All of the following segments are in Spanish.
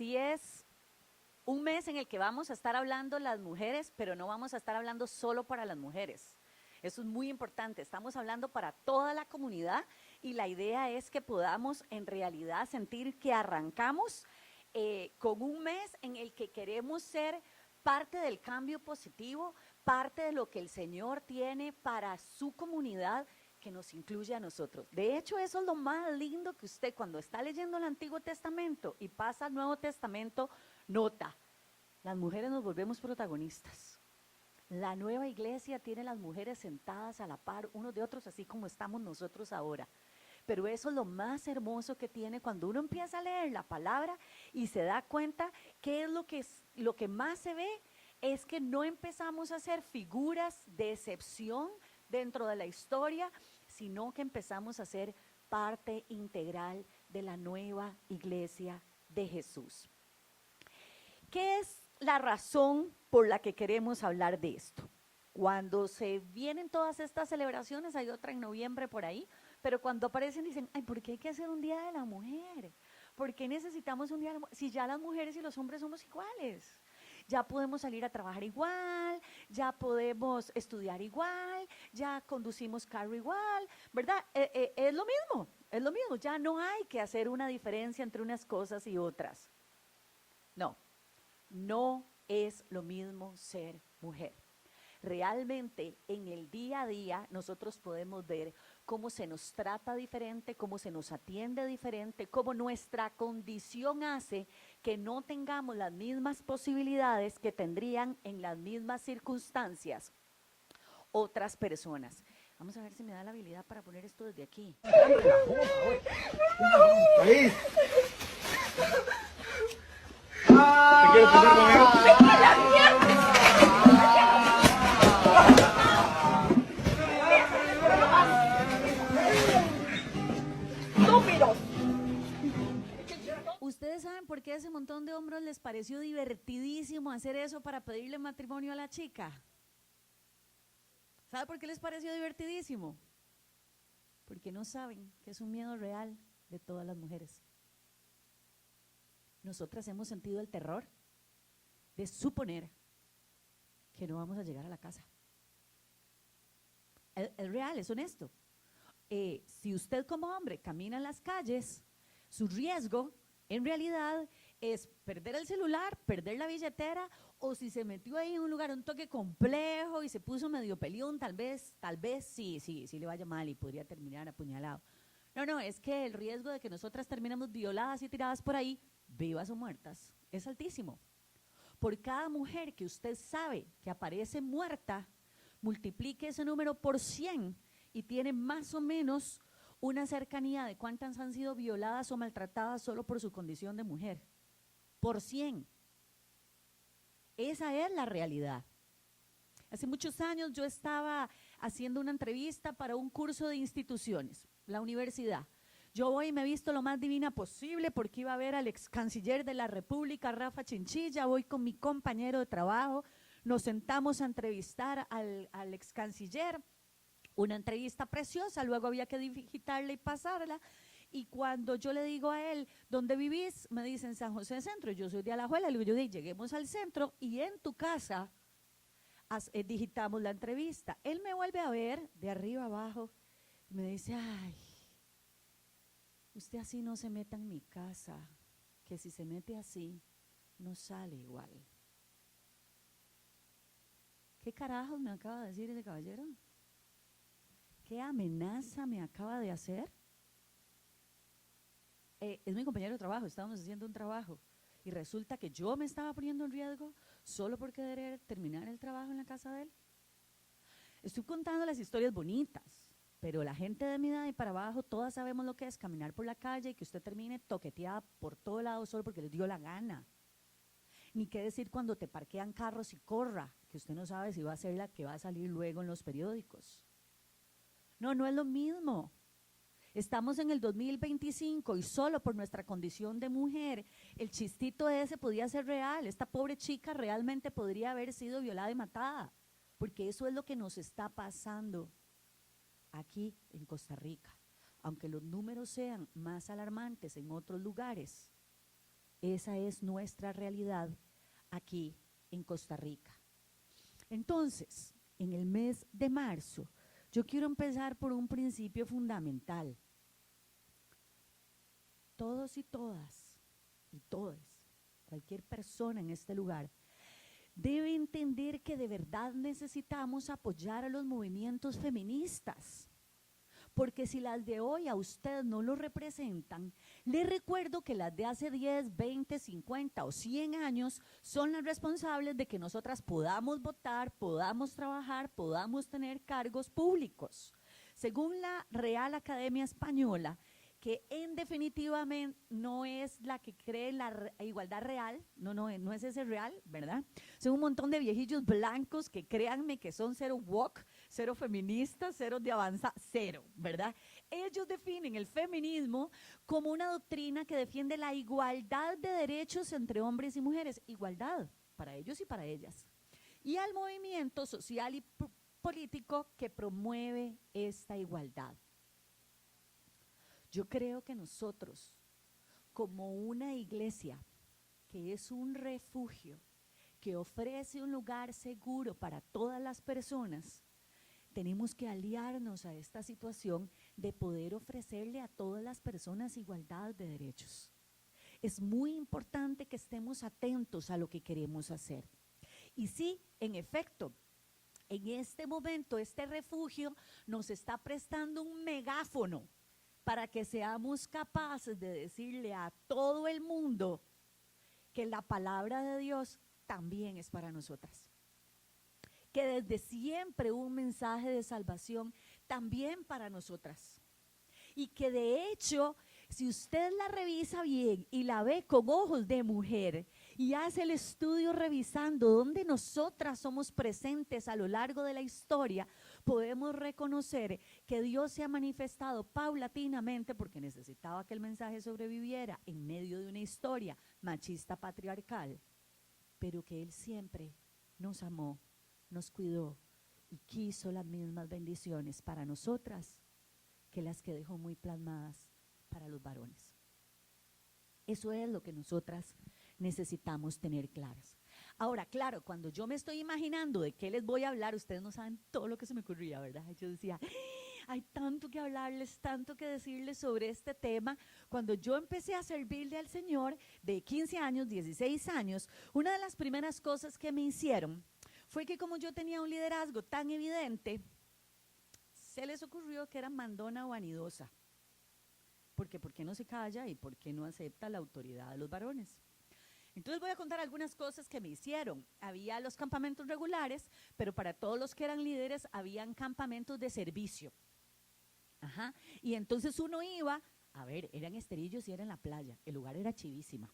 sí es un mes en el que vamos a estar hablando las mujeres, pero no vamos a estar hablando solo para las mujeres. Eso es muy importante, estamos hablando para toda la comunidad y la idea es que podamos en realidad sentir que arrancamos con un mes en el que queremos ser parte del cambio positivo, parte de lo que el Señor tiene para su comunidad que nos incluye a nosotros. De hecho, eso es lo más lindo que usted cuando está leyendo el Antiguo Testamento y pasa al Nuevo Testamento, nota, las mujeres nos volvemos protagonistas. La nueva iglesia tiene las mujeres sentadas a la par unos de otros, así como estamos nosotros ahora. Pero eso es lo más hermoso que tiene cuando uno empieza a leer la palabra y se da cuenta que es lo que más se ve, es que no empezamos a ser figuras de excepción dentro de la historia, sino que empezamos a ser parte integral de la nueva iglesia de Jesús. ¿Qué es la razón por la que queremos hablar de esto? Cuando se vienen todas estas celebraciones, hay otra en noviembre por ahí, pero cuando aparecen dicen, ay, ¿por qué hay que hacer un Día de la Mujer? ¿Por qué necesitamos un Día de la Mujer? Si ya las mujeres y los hombres somos iguales. Ya podemos salir a trabajar igual, ya podemos estudiar igual, ya conducimos carro igual, ¿verdad? Es lo mismo, ya no hay que hacer una diferencia entre unas cosas y otras. No, no es lo mismo ser mujer. Realmente en el día a día nosotros podemos ver cómo se nos trata diferente, cómo se nos atiende diferente, cómo nuestra condición hace que no tengamos las mismas posibilidades que tendrían en las mismas circunstancias otras personas. Vamos a ver si me da la habilidad para poner esto desde aquí. País. ¿Te quieres poner conmigo? ¿Ustedes saben por qué a ese montón de hombres les pareció divertidísimo hacer eso para pedirle matrimonio a la chica? ¿Sabe por qué les pareció divertidísimo? Porque no saben que es un miedo real de todas las mujeres. Nosotras hemos sentido el terror de suponer que no vamos a llegar a la casa. Es real, es honesto. Si usted como hombre camina en las calles, su riesgo en realidad es perder el celular, perder la billetera, o si se metió ahí en un lugar, un toque complejo y se puso medio peleón, tal vez sí le vaya mal y podría terminar apuñalado. No, es que el riesgo de que nosotras terminemos violadas y tiradas por ahí, vivas o muertas, es altísimo. Por cada mujer que usted sabe que aparece muerta, multiplique ese número por 100 y tiene más o menos una cercanía de cuántas han sido violadas o maltratadas solo por su condición de mujer. Por 100. Esa es la realidad. Hace muchos años yo estaba haciendo una entrevista para un curso de instituciones, la universidad. Yo voy y me he visto lo más divina posible porque iba a ver al ex canciller de la República, Rafa Chinchilla. Voy con mi compañero de trabajo, nos sentamos a entrevistar al ex canciller. Una entrevista preciosa, luego había que digitarla y pasarla. Y cuando yo le digo a él, ¿dónde vivís? Me dice en San José Centro, yo soy de Alajuela. Le digo, lleguemos al centro y en tu casa digitamos la entrevista. Él me vuelve a ver de arriba abajo y me dice, ay, usted así no se meta en mi casa, que si se mete así, no sale igual. ¿Qué carajos me acaba de decir ese caballero? ¿Qué amenaza me acaba de hacer? Es mi compañero de trabajo, estábamos haciendo un trabajo y resulta que yo me estaba poniendo en riesgo solo por querer terminar el trabajo en la casa de él. Estoy contando las historias bonitas, pero la gente de mi edad y para abajo, todas sabemos lo que es caminar por la calle y que usted termine toqueteada por todo lado solo porque les dio la gana. Ni qué decir cuando te parquean carros y corra, que usted no sabe si va a ser la que va a salir luego en los periódicos. No es lo mismo. Estamos en el 2025 y solo por nuestra condición de mujer, el chistito ese podía ser real. Esta pobre chica realmente podría haber sido violada y matada, porque eso es lo que nos está pasando aquí en Costa Rica. Aunque los números sean más alarmantes en otros lugares, Esa es nuestra realidad aquí en Costa Rica. Entonces, en el mes de marzo, yo quiero empezar por un principio fundamental. Todos y todas, y todas, cualquier persona en este lugar, debe entender que de verdad necesitamos apoyar a los movimientos feministas. Porque si las de hoy a usted no lo representan, le recuerdo que las de hace 10, 20, 50 o 100 años son las responsables de que nosotras podamos votar, podamos trabajar, podamos tener cargos públicos. Según la Real Academia Española, que en definitivamente no es la que cree la igualdad real, no es ese real, ¿verdad? Son un montón de viejillos blancos que créanme que son cero woke, cero feministas, cero de avanza, cero, ¿verdad? Ellos definen el feminismo como una doctrina que defiende la igualdad de derechos entre hombres y mujeres, igualdad para ellos y para ellas, y al movimiento social y político que promueve esta igualdad. Yo creo que nosotros, como una iglesia que es un refugio, que ofrece un lugar seguro para todas las personas, tenemos que aliarnos a esta situación de poder ofrecerle a todas las personas igualdad de derechos. Es muy importante que estemos atentos a lo que queremos hacer. Y sí, en efecto, en este momento este refugio nos está prestando un megáfono para que seamos capaces de decirle a todo el mundo que la palabra de Dios también es para nosotras. Que desde siempre un mensaje de salvación también para nosotras. Y que de hecho, si usted la revisa bien y la ve con ojos de mujer y hace el estudio revisando dónde nosotras somos presentes a lo largo de la historia, podemos reconocer que Dios se ha manifestado paulatinamente porque necesitaba que el mensaje sobreviviera en medio de una historia machista patriarcal, pero que Él siempre nos amó, nos cuidó y quiso las mismas bendiciones para nosotras que las que dejó muy plasmadas para los varones. Eso es lo que nosotras necesitamos tener claras. Ahora, claro, cuando yo me estoy imaginando de qué les voy a hablar, ustedes no saben todo lo que se me ocurría, ¿verdad? Yo decía, hay tanto que hablarles, tanto que decirles sobre este tema. Cuando yo empecé a servirle al Señor de 15 años, 16 años, una de las primeras cosas que me hicieron fue que como yo tenía un liderazgo tan evidente, se les ocurrió que era mandona o vanidosa. Porque ¿por qué no se calla y por qué no acepta la autoridad de los varones? Entonces voy a contar algunas cosas que me hicieron. Había los campamentos regulares, pero para todos los que eran líderes habían campamentos de servicio. Ajá. Y entonces uno iba, a ver, eran Esterillos y era en la playa, el lugar era chivísima.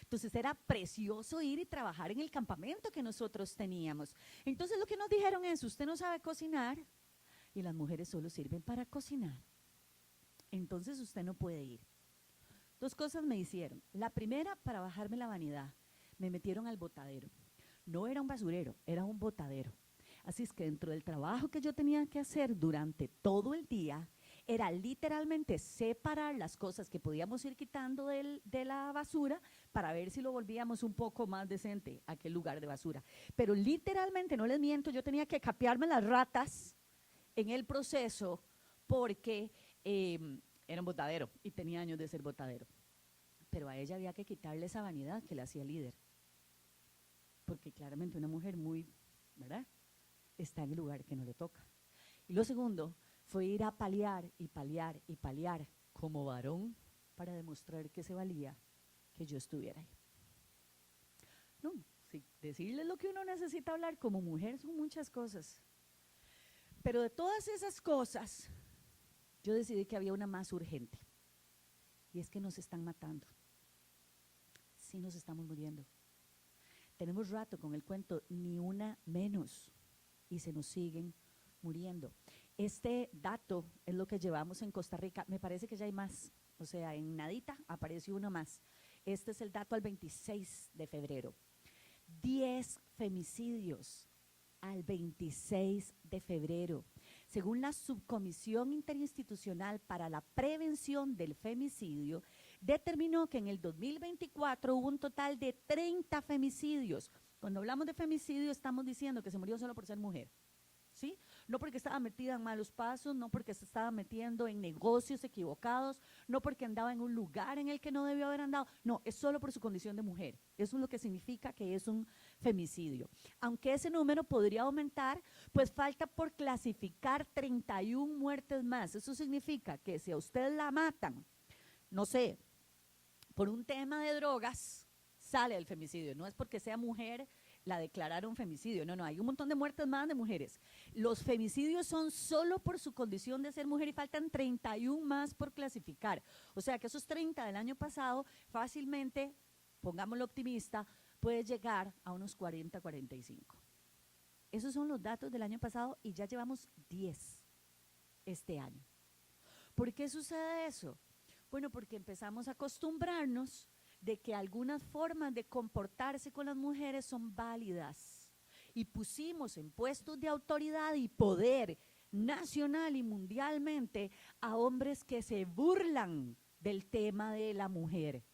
Entonces era precioso ir y trabajar en el campamento que nosotros teníamos. Entonces lo que nos dijeron es, usted no sabe cocinar y las mujeres solo sirven para cocinar. Entonces usted no puede ir. Dos cosas me hicieron. La primera, para bajarme la vanidad, me metieron al botadero. No era un basurero, era un botadero. Así es que dentro del trabajo que yo tenía que hacer durante todo el día, era literalmente separar las cosas que podíamos ir quitando de la basura para ver si lo volvíamos un poco más decente a aquel lugar de basura. Pero literalmente, no les miento, yo tenía que capearme las ratas en el proceso porque era un botadero y tenía años de ser botadero. Pero a ella había que quitarle esa vanidad que le hacía líder. Porque claramente una mujer muy, ¿verdad?, está en el lugar que no le toca. Y lo segundo fue ir a paliar y paliar y paliar como varón para demostrar que se valía que yo estuviera ahí. No, sí, decirles lo que uno necesita hablar como mujer son muchas cosas. Pero de todas esas cosas, yo decidí que había una más urgente. Y es que nos están matando. Sí, nos estamos muriendo. Tenemos rato con el cuento, ni una menos. Y se nos siguen muriendo. Este dato es lo que llevamos en Costa Rica. Me parece que ya hay más. O sea, en nadita apareció uno más. Este es el dato al 26 de febrero. 10 femicidios al 26 de febrero. Según la Subcomisión Interinstitucional para la Prevención del Femicidio, determinó que en el 2024 hubo un total de 30 femicidios. Cuando hablamos de femicidio estamos diciendo que se murió solo por ser mujer, ¿sí? No porque estaba metida en malos pasos, no porque se estaba metiendo en negocios equivocados, no porque andaba en un lugar en el que no debió haber andado, no, es solo por su condición de mujer. Eso es lo que significa que es un femicidio. Aunque ese número podría aumentar, pues falta por clasificar 31 muertes más. Eso significa que si a usted la matan, no sé, por un tema de drogas, sale el femicidio. No es porque sea mujer la declararon femicidio. No, hay un montón de muertes más de mujeres. Los femicidios son solo por su condición de ser mujer y faltan 31 más por clasificar. O sea que esos 30 del año pasado fácilmente, pongámoslo optimista, puede llegar a unos 40, 45. Esos son los datos del año pasado y ya llevamos 10 este año. ¿Por qué sucede eso? Bueno, porque empezamos a acostumbrarnos de que algunas formas de comportarse con las mujeres son válidas y pusimos en puestos de autoridad y poder nacional y mundialmente a hombres que se burlan del tema de la mujer.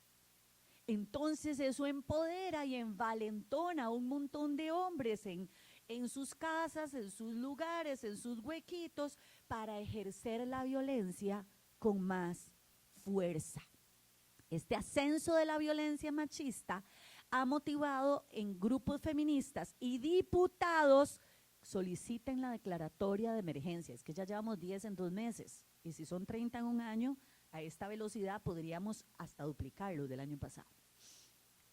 Entonces eso empodera y envalentona a un montón de hombres en sus casas, en sus lugares, en sus huequitos, para ejercer la violencia con más fuerza. Este ascenso de la violencia machista ha motivado en grupos feministas y diputados soliciten la declaratoria de emergencia. Es que ya llevamos 10 en 2 meses y si son 30 en un año, a esta velocidad podríamos hasta duplicarlo del año pasado.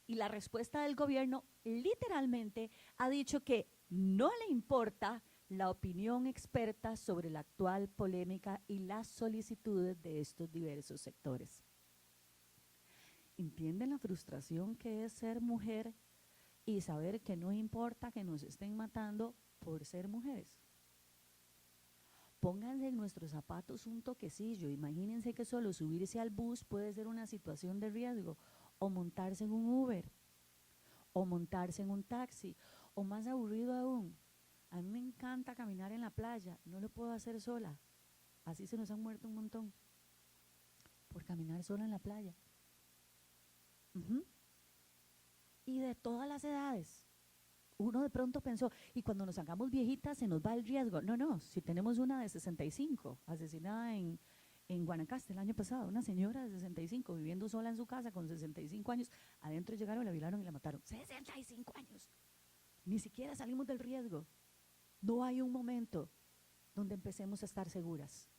Y la respuesta del gobierno literalmente ha dicho que no le importa la opinión experta sobre la actual polémica y las solicitudes de estos diversos sectores. ¿Entienden la frustración que es ser mujer y saber que no importa que nos estén matando por ser mujeres? Pónganse en nuestros zapatos un toquecillo. Imagínense que solo subirse al bus puede ser una situación de riesgo, o montarse en un Uber, o montarse en un taxi, o más aburrido aún. A mí me encanta caminar en la playa, no lo puedo hacer sola. Así se nos han muerto un montón por caminar sola en la playa. Y de todas las edades. Uno de pronto pensó, y cuando nos hagamos viejitas se nos va el riesgo. No, si tenemos una de 65, asesinada en Guanacaste el año pasado, una señora de 65 viviendo sola en su casa con 65 años, adentro llegaron, la violaron y la mataron. 65 años. Ni siquiera salimos del riesgo. No hay un momento donde empecemos a estar seguras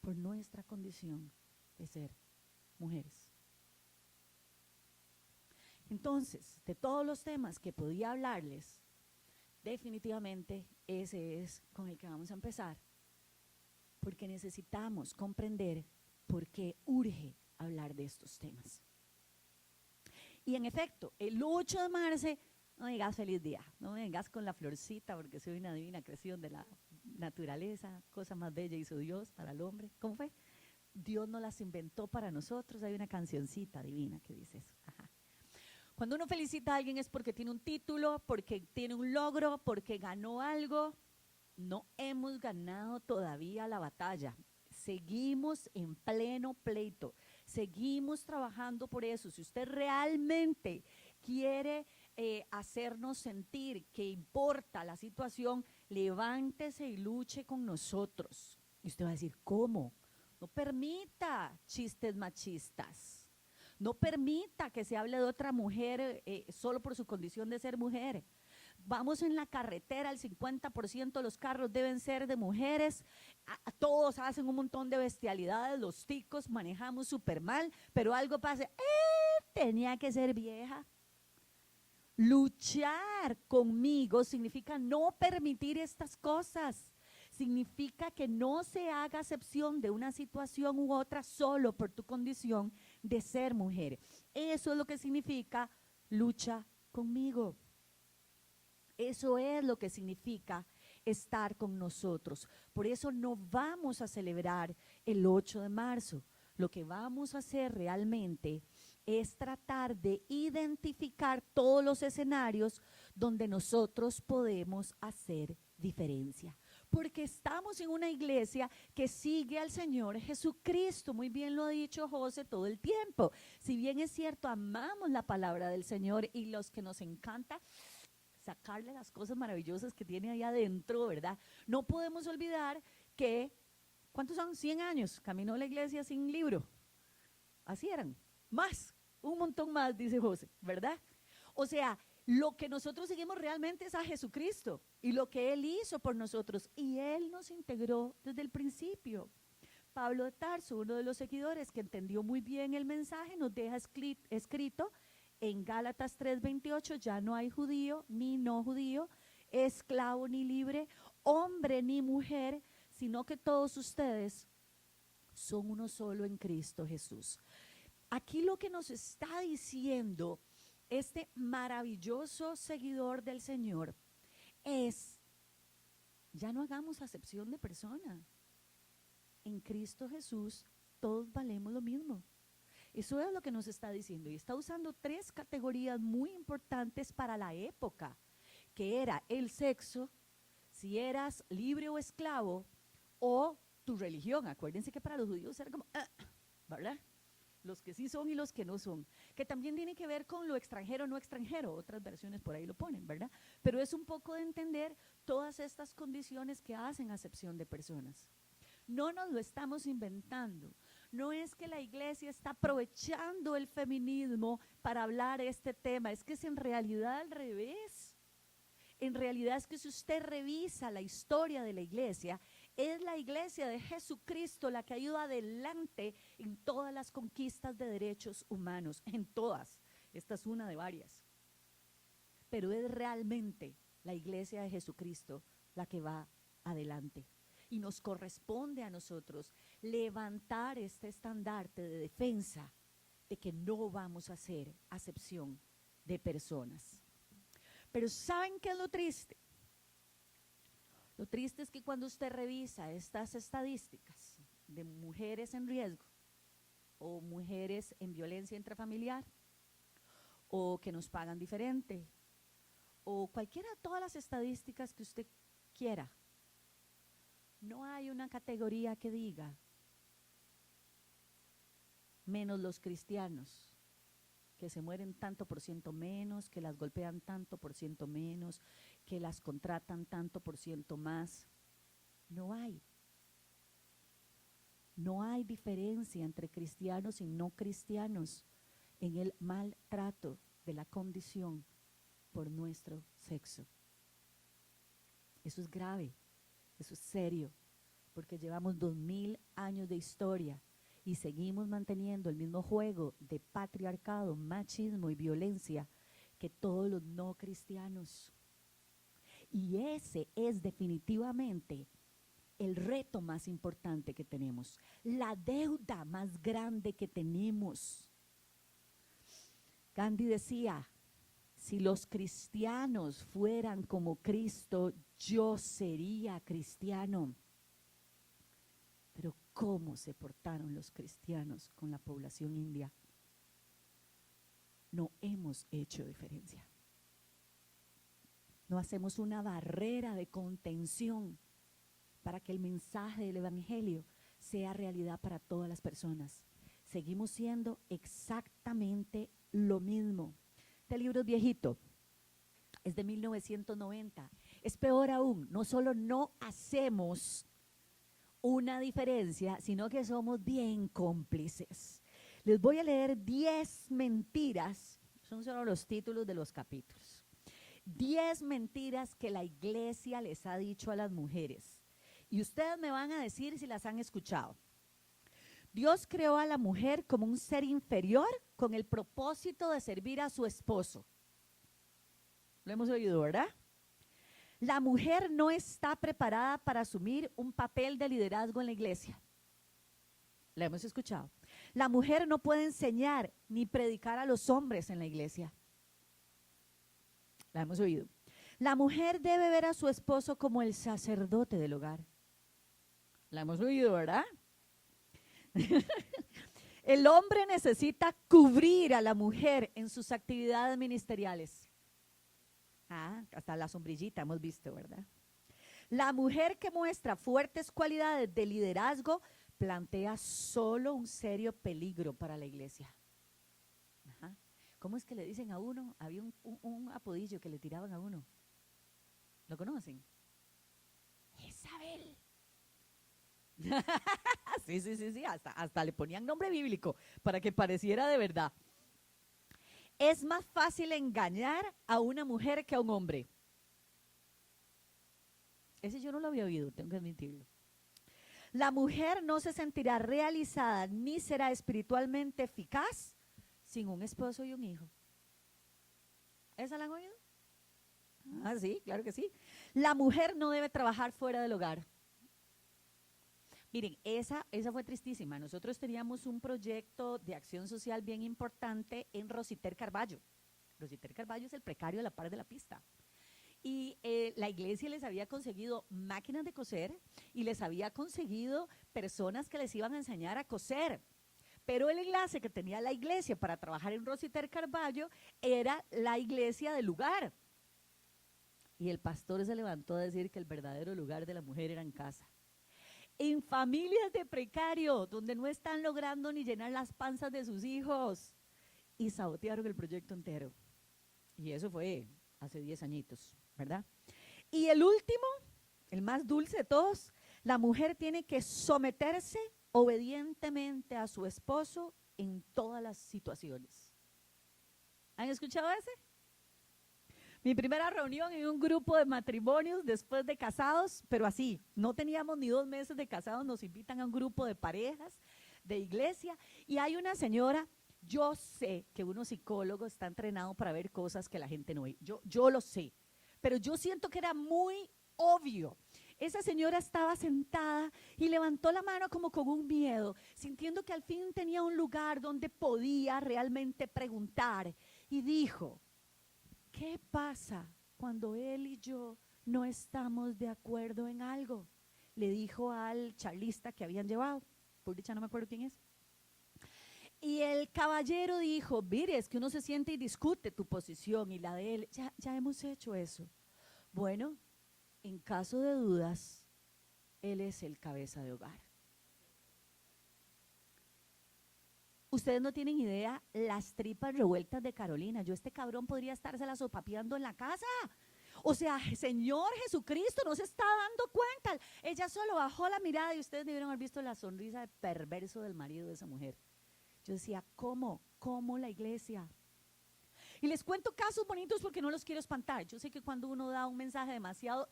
por nuestra condición de ser mujeres. Entonces, de todos los temas que podía hablarles, definitivamente ese es con el que vamos a empezar, porque necesitamos comprender por qué urge hablar de estos temas. Y en efecto, el 8 de marzo, no digas feliz día, no vengas con la florcita porque soy una divina creación de la naturaleza, cosa más bella hizo Dios para el hombre. ¿Cómo fue? Dios no las inventó para nosotros, hay una cancioncita divina que dice eso. Ajá. Cuando uno felicita a alguien es porque tiene un título, porque tiene un logro, porque ganó algo. No hemos ganado todavía la batalla. Seguimos en pleno pleito. Seguimos trabajando por eso. Si usted realmente quiere hacernos sentir que importa la situación, levántese y luche con nosotros. Y usted va a decir, ¿cómo? No permita chistes machistas. No permita que se hable de otra mujer solo por su condición de ser mujer. Vamos en la carretera, el 50% de los carros deben ser de mujeres. Todos hacen un montón de bestialidades, los ticos manejamos súper mal, pero algo pasa. Tenía que ser vieja. Luchar conmigo significa no permitir estas cosas. Significa que no se haga acepción de una situación u otra solo por tu condición de ser mujer. Eso es lo que significa lucha conmigo. Eso es lo que significa estar con nosotros. Por eso no vamos a celebrar el 8 de marzo. Lo que vamos a hacer realmente es tratar de identificar todos los escenarios donde nosotros podemos hacer diferencia. Porque estamos en una iglesia que sigue al Señor Jesucristo. Muy bien lo ha dicho José todo el tiempo. Si bien es cierto, amamos la palabra del Señor y los que nos encanta sacarle las cosas maravillosas que tiene ahí adentro, ¿verdad? No podemos olvidar que, ¿cuántos son? 100 años caminó la iglesia sin libro. Así eran, más, un montón más, dice José, ¿verdad? O sea, lo que nosotros seguimos realmente es a Jesucristo y lo que Él hizo por nosotros. Y Él nos integró desde el principio. Pablo de Tarso, uno de los seguidores que entendió muy bien el mensaje, nos deja escrito en Gálatas 3:28, ya no hay judío ni no judío, esclavo ni libre, hombre ni mujer, sino que todos ustedes son uno solo en Cristo Jesús. Aquí lo que nos está diciendo este maravilloso seguidor del Señor es, ya no hagamos acepción de persona. En Cristo Jesús todos valemos lo mismo. Eso es lo que nos está diciendo. Y está usando 3 categorías muy importantes para la época, que era el sexo, si eras libre o esclavo, o tu religión. Acuérdense que para los judíos era como, ¿verdad? Los que sí son y los que no son, que también tiene que ver con lo extranjero, no extranjero, otras versiones por ahí lo ponen, ¿verdad? Pero es un poco de entender todas estas condiciones que hacen acepción de personas. No nos lo estamos inventando, no es que la iglesia está aprovechando el feminismo para hablar este tema, es que es en realidad al revés. En realidad es que si usted revisa la historia de la iglesia, es la iglesia de Jesucristo la que ha ido adelante en todas las conquistas de derechos humanos, en todas. Esta es una de varias. Pero es realmente la iglesia de Jesucristo la que va adelante. Y nos corresponde a nosotros levantar este estandarte de defensa de que no vamos a hacer acepción de personas. Pero ¿saben qué es lo triste? Lo triste es que cuando usted revisa estas estadísticas de mujeres en riesgo o mujeres en violencia intrafamiliar o que nos pagan diferente o cualquiera de todas las estadísticas que usted quiera, no hay una categoría que diga menos los cristianos, que se mueren tanto por ciento menos, que las golpean tanto por ciento menos, que las contratan tanto por ciento más. No hay. No hay diferencia entre cristianos y no cristianos en el maltrato de la condición por nuestro sexo. Eso es grave, eso es serio, porque llevamos 2000 años de historia y seguimos manteniendo el mismo juego de patriarcado, machismo y violencia que todos los no cristianos. Y ese es definitivamente el reto más importante que tenemos, la deuda más grande que tenemos. Gandhi decía, si los cristianos fueran como Cristo, yo sería cristiano. Pero ¿cómo se portaron los cristianos con la población india? No hemos hecho diferencia. No hacemos una barrera de contención para que el mensaje del evangelio sea realidad para todas las personas. Seguimos siendo exactamente lo mismo. Este libro es viejito, es de 1990. Es peor aún, no solo no hacemos una diferencia, sino que somos bien cómplices. Les voy a leer 10 mentiras, son solo los títulos de los capítulos. 10 mentiras que la iglesia les ha dicho a las mujeres. Y ustedes me van a decir si las han escuchado. Dios creó a la mujer como un ser inferior con el propósito de servir a su esposo. Lo hemos oído, ¿verdad? La mujer no está preparada para asumir un papel de liderazgo en la iglesia. La hemos escuchado. La mujer no puede enseñar ni predicar a los hombres en la iglesia. La hemos oído. La mujer debe ver a su esposo como el sacerdote del hogar. La hemos oído, ¿verdad? El hombre necesita cubrir a la mujer en sus actividades ministeriales. Hasta la sombrillita hemos visto, ¿verdad? La mujer que muestra fuertes cualidades de liderazgo plantea solo un serio peligro para la iglesia. Ajá. ¿Cómo es que le dicen a uno? Había un apodillo que le tiraban a uno. ¿Lo conocen? Jezabel. Sí, hasta le ponían nombre bíblico para que pareciera de verdad. Es más fácil engañar a una mujer que a un hombre. Ese yo no lo había oído, tengo que admitirlo. La mujer no se sentirá realizada ni será espiritualmente eficaz sin un esposo y un hijo. ¿Esa la han oído? Ah, sí, claro que sí. La mujer no debe trabajar fuera del hogar. Miren, esa fue tristísima. Nosotros teníamos un proyecto de acción social bien importante en Rositer Carballo. Rositer Carballo es el precario de la par de la pista. Y la iglesia les había conseguido máquinas de coser y les había conseguido personas que les iban a enseñar a coser. Pero el enlace que tenía la iglesia para trabajar en Rositer Carballo era la iglesia del lugar. Y el pastor se levantó a decir que el verdadero lugar de la mujer era en casa. En familias de precario, donde no están logrando ni llenar las panzas de sus hijos. Y sabotearon el proyecto entero. Y eso fue hace 10 añitos, ¿verdad? Y el último, el más dulce de todos, la mujer tiene que someterse obedientemente a su esposo en todas las situaciones. ¿Han escuchado ese? Mi primera reunión en un grupo de matrimonios después de casados, pero así, no teníamos ni 2 meses de casados, nos invitan a un grupo de parejas de iglesia y hay una señora. Yo sé que uno psicólogo está entrenado para ver cosas que la gente no ve. Yo lo sé. Pero yo siento que era muy obvio. Esa señora estaba sentada y levantó la mano como con un miedo, sintiendo que al fin tenía un lugar donde podía realmente preguntar. Y dijo, ¿qué pasa cuando él y yo no estamos de acuerdo en algo? Le dijo al charlista que habían llevado. Por dicha no me acuerdo quién es. Y el caballero dijo, mire, es que uno se siente y discute tu posición y la de él. Ya hemos hecho eso. Bueno, en caso de dudas, él es el cabeza de hogar. Ustedes no tienen idea las tripas revueltas de Carolina. Yo este cabrón podría estársela sopapeando en la casa. O sea, Señor Jesucristo no se está dando cuenta. Ella solo bajó la mirada y ustedes debieron haber visto la sonrisa de perverso del marido de esa mujer. Yo decía, ¿cómo la iglesia? Y les cuento casos bonitos porque no los quiero espantar. Yo sé que cuando uno da un mensaje demasiado,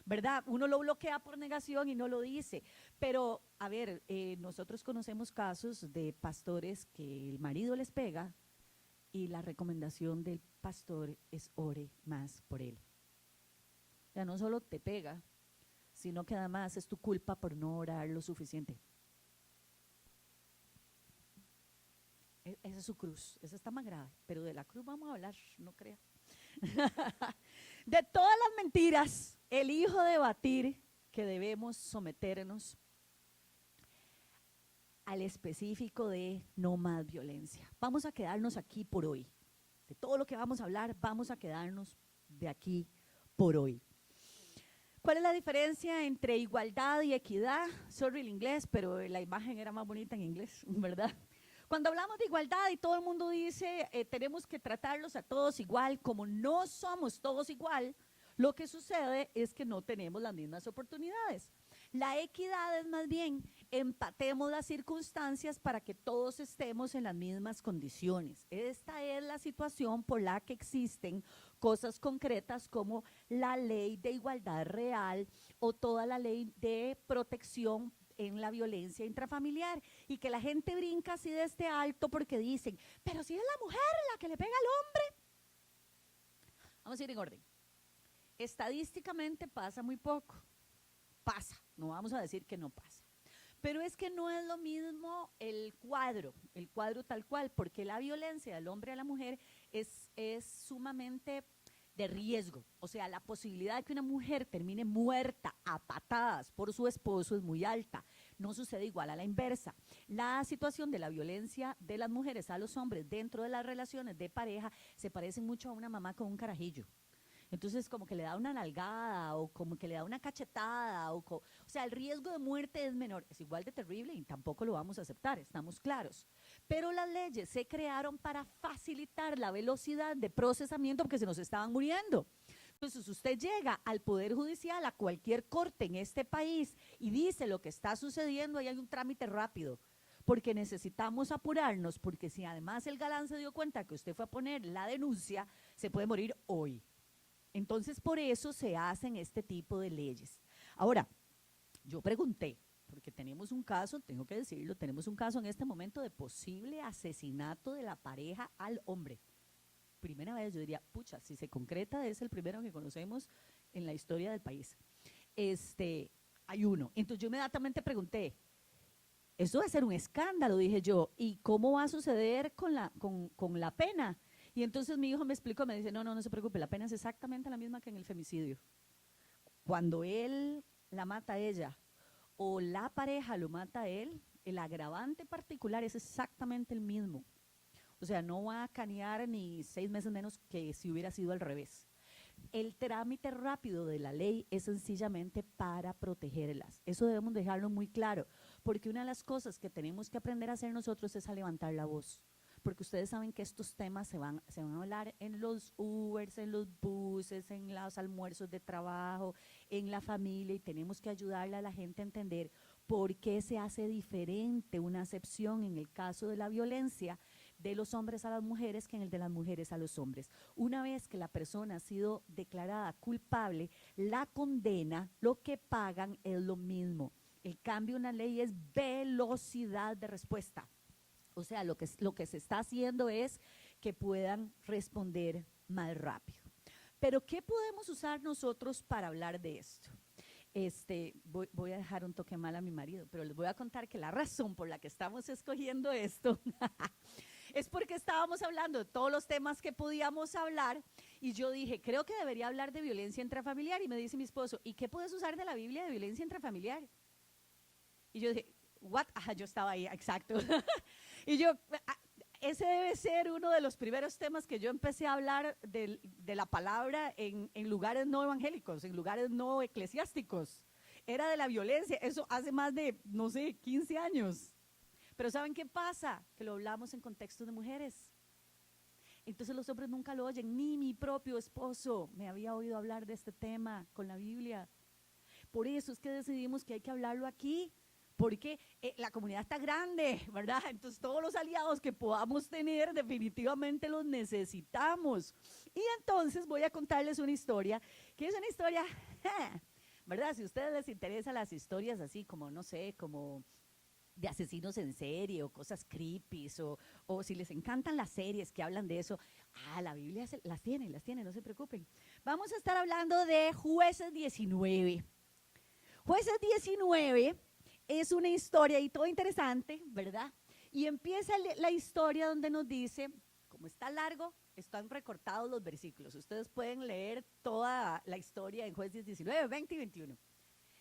¿verdad? Uno lo bloquea por negación y no lo dice. Pero, a ver, nosotros conocemos casos de pastores que el marido les pega y la recomendación del pastor es ore más por él. O sea, no solo te pega, sino que además es tu culpa por no orar lo suficiente. Esa es su cruz, esa está más grave, pero de la cruz vamos a hablar, no crea. De todas las mentiras, elijo debatir que debemos someternos al específico de no más violencia. Vamos a quedarnos aquí por hoy. De todo lo que vamos a hablar, vamos a quedarnos de aquí por hoy. ¿Cuál es la diferencia entre igualdad y equidad? Sorry el inglés, pero la imagen era más bonita en inglés, ¿verdad? Cuando hablamos de igualdad y todo el mundo dice tenemos que tratarlos a todos igual, como no somos todos igual, lo que sucede es que no tenemos las mismas oportunidades. La equidad es más bien empatemos las circunstancias para que todos estemos en las mismas condiciones. Esta es la situación por la que existen cosas concretas como la ley de igualdad real o toda la ley de protección en la violencia intrafamiliar y que la gente brinca así de este alto porque dicen, pero si es la mujer la que le pega al hombre. Vamos a ir en orden. Estadísticamente pasa muy poco. Pasa, no vamos a decir que no pasa. Pero es que no es lo mismo el cuadro tal cual, porque la violencia del hombre a la mujer es sumamente de riesgo. O sea, la posibilidad de que una mujer termine muerta a patadas por su esposo es muy alta. No sucede igual a la inversa. La situación de la violencia de las mujeres a los hombres dentro de las relaciones de pareja se parece mucho a una mamá con un carajillo. Entonces como que le da una nalgada o como que le da una cachetada o sea, el riesgo de muerte es menor, es igual de terrible y tampoco lo vamos a aceptar, estamos claros. Pero las leyes se crearon para facilitar la velocidad de procesamiento porque se nos estaban muriendo. Entonces usted llega al Poder Judicial, a cualquier corte en este país y dice lo que está sucediendo, ahí hay un trámite rápido, porque necesitamos apurarnos, porque si además el galán se dio cuenta que usted fue a poner la denuncia, se puede morir hoy. Entonces por eso se hacen este tipo de leyes. Ahora, yo pregunté, porque tenemos un caso, tengo que decirlo, tenemos un caso en este momento de posible asesinato de la pareja al hombre. Primera vez yo diría, pucha, si se concreta es el primero que conocemos en la historia del país. Hay uno. Entonces yo inmediatamente pregunté, eso va a ser un escándalo, dije yo, ¿y cómo va a suceder con la pena? Y entonces mi hijo me explicó, me dice, no se preocupe, la pena es exactamente la misma que en el femicidio. Cuando él la mata a ella o la pareja lo mata a él, el agravante particular es exactamente el mismo. O sea, no va a canear ni 6 meses menos que si hubiera sido al revés. El trámite rápido de la ley es sencillamente para protegerlas. Eso debemos dejarlo muy claro, porque una de las cosas que tenemos que aprender a hacer nosotros es a levantar la voz. Porque ustedes saben que estos temas se van a hablar en los Ubers, en los buses, en los almuerzos de trabajo, en la familia, y tenemos que ayudarle a la gente a entender por qué se hace diferente una acepción en el caso de la violencia de los hombres a las mujeres que en el de las mujeres a los hombres. Una vez que la persona ha sido declarada culpable, la condena, lo que pagan es lo mismo. El cambio en la ley es velocidad de respuesta. O sea, lo que se está haciendo es que puedan responder más rápido. Pero ¿qué podemos usar nosotros para hablar de esto? Voy a dejar un toque mal a mi marido, pero les voy a contar que la razón por la que estamos escogiendo esto es porque estábamos hablando de todos los temas que podíamos hablar y yo dije, creo que debería hablar de violencia intrafamiliar, y me dice mi esposo, ¿y qué puedes usar de la Biblia de violencia intrafamiliar? Y yo dije, ¿what? Ajá, yo estaba ahí, exacto. Y yo, ese debe ser uno de los primeros temas que yo empecé a hablar de la palabra en lugares no evangélicos, en lugares no eclesiásticos. Era de la violencia, eso hace más de, no sé, 15 años. Pero ¿saben qué pasa? Que lo hablamos en contextos de mujeres. Entonces los hombres nunca lo oyen, ni mi propio esposo me había oído hablar de este tema con la Biblia. Por eso es que decidimos que hay que hablarlo aquí, porque la comunidad está grande, ¿verdad? Entonces todos los aliados que podamos tener definitivamente los necesitamos. Y entonces voy a contarles una historia, que es una historia, ¿verdad? Si a ustedes les interesan las historias así como, no sé, como de asesinos en serie o cosas creepy, o si les encantan las series que hablan de eso, la Biblia las tiene, no se preocupen. Vamos a estar hablando de Jueces 19. Jueces 19 es una historia y todo interesante, ¿verdad? Y empieza la historia donde nos dice, como está largo, están recortados los versículos. Ustedes pueden leer toda la historia en Jueces 19, 20 y 21.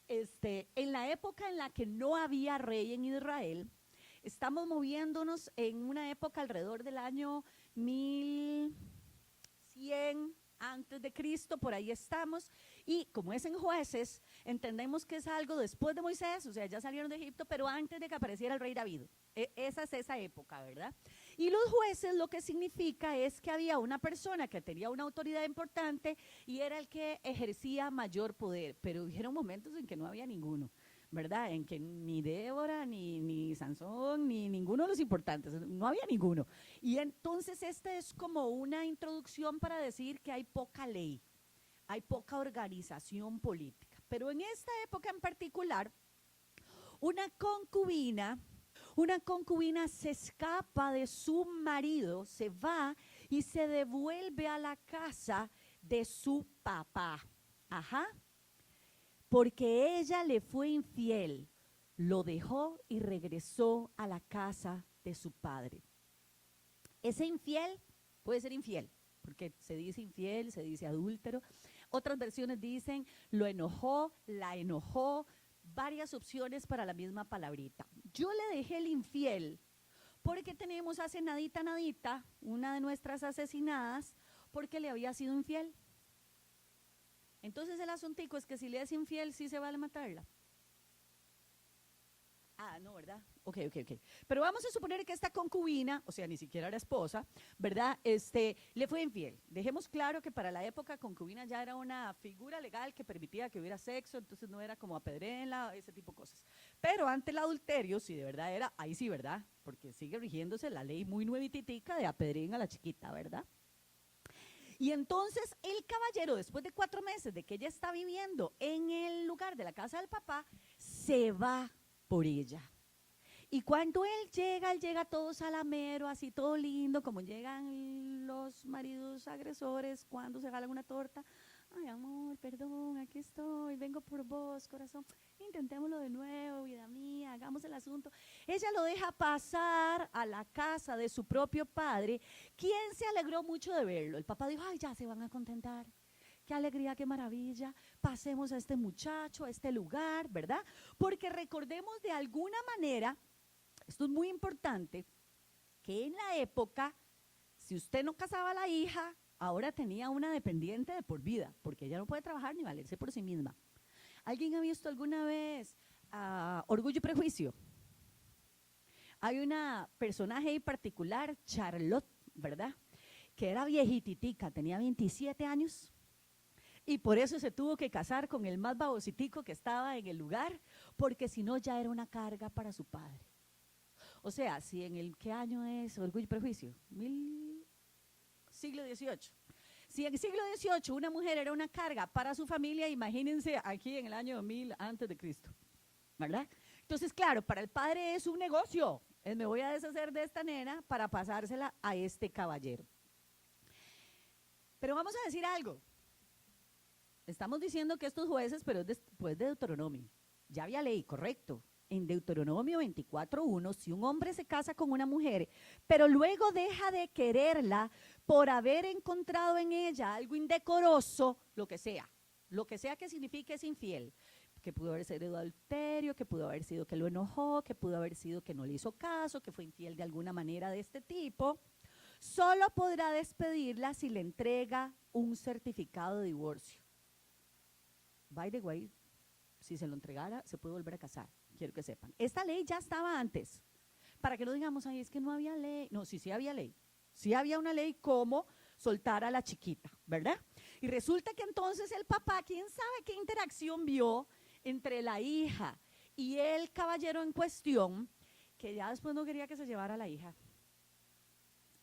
En la época en la que no había rey en Israel, estamos moviéndonos en una época alrededor del año 1100 antes de Cristo, por ahí estamos, y como es en Jueces, entendemos que es algo después de Moisés, o sea, ya salieron de Egipto, pero antes de que apareciera el rey David. Esa es esa época, ¿verdad? Y los jueces lo que significa es que había una persona que tenía una autoridad importante y era el que ejercía mayor poder, pero hubieron momentos en que no había ninguno, ¿verdad? En que ni Débora, ni Sansón, ni ninguno de los importantes, no había ninguno. Y entonces esta es como una introducción para decir que hay poca ley, hay poca organización política. Pero en esta época en particular, una concubina se escapa de su marido, se va y se devuelve a la casa de su papá. Ajá. Porque ella le fue infiel, lo dejó y regresó a la casa de su padre. Ese infiel puede ser infiel, porque se dice infiel, se dice adúltero. Otras versiones dicen lo enojó, la enojó, varias opciones para la misma palabrita. Yo le dejé el infiel porque tenemos hace nadita, una de nuestras asesinadas, porque le había sido infiel. Entonces el asuntico es que si le es infiel, sí se vale matarla. Ah, no, ¿verdad? Ok. Pero vamos a suponer que esta concubina, o sea, ni siquiera era esposa, ¿verdad? Le fue infiel. Dejemos claro que para la época concubina ya era una figura legal que permitía que hubiera sexo, entonces no era como apedréenla, ese tipo de cosas. Pero ante el adulterio, si de verdad era, ahí sí, ¿verdad? Porque sigue rigiéndose la ley muy nuevititica de apedreen a la chiquita, ¿verdad? Y entonces el caballero, después de 4 meses de que ella está viviendo en el lugar de la casa del papá, se va por ella. Y cuando él llega todo salamero, así todo lindo, como llegan los maridos agresores cuando se jalan una torta. Ay, amor, perdón, aquí estoy, vengo por vos, corazón. Intentémoslo de nuevo, vida mía, hagamos el asunto. Ella lo deja pasar a la casa de su propio padre, quien se alegró mucho de verlo. El papá dijo, ay, ya se van a contentar. Qué alegría, qué maravilla, pasemos a este muchacho, a este lugar, ¿verdad? Porque recordemos de alguna manera, esto es muy importante, que en la época, si usted no casaba a la hija, ahora tenía una dependiente de por vida, porque ella no puede trabajar ni valerse por sí misma. ¿Alguien ha visto alguna vez Orgullo y Prejuicio? Hay una personaje en particular, Charlotte, ¿verdad? Que era viejititica, tenía 27 años. Y por eso se tuvo que casar con el más babositico que estaba en el lugar, porque si no ya era una carga para su padre. O sea, si en el, ¿qué año es Orgullo y Prejuicio? Siglo XVIII. Si en el siglo XVIII una mujer era una carga para su familia, imagínense aquí en el año 2000 antes de Cristo, ¿verdad? Entonces, claro, para el padre es un negocio. Me voy a deshacer de esta nena para pasársela a este caballero. Pero vamos a decir algo. Estamos diciendo que estos jueces, pero es después de Deuteronomio. Ya había ley, correcto. En Deuteronomio 24:1, si un hombre se casa con una mujer, pero luego deja de quererla por haber encontrado en ella algo indecoroso, lo que sea que signifique es infiel, que pudo haber sido adulterio, que pudo haber sido que lo enojó, que pudo haber sido que no le hizo caso, que fue infiel de alguna manera de este tipo, solo podrá despedirla si le entrega un certificado de divorcio. By the way, si se lo entregara, se puede volver a casar. Quiero que sepan. Esta ley ya estaba antes. Para que no digamos, ay, es que no había ley. No, sí había ley. Sí había una ley como soltar a la chiquita, ¿verdad? Y resulta que entonces el papá, quién sabe qué interacción vio entre la hija y el caballero en cuestión, que ya después no quería que se llevara a la hija.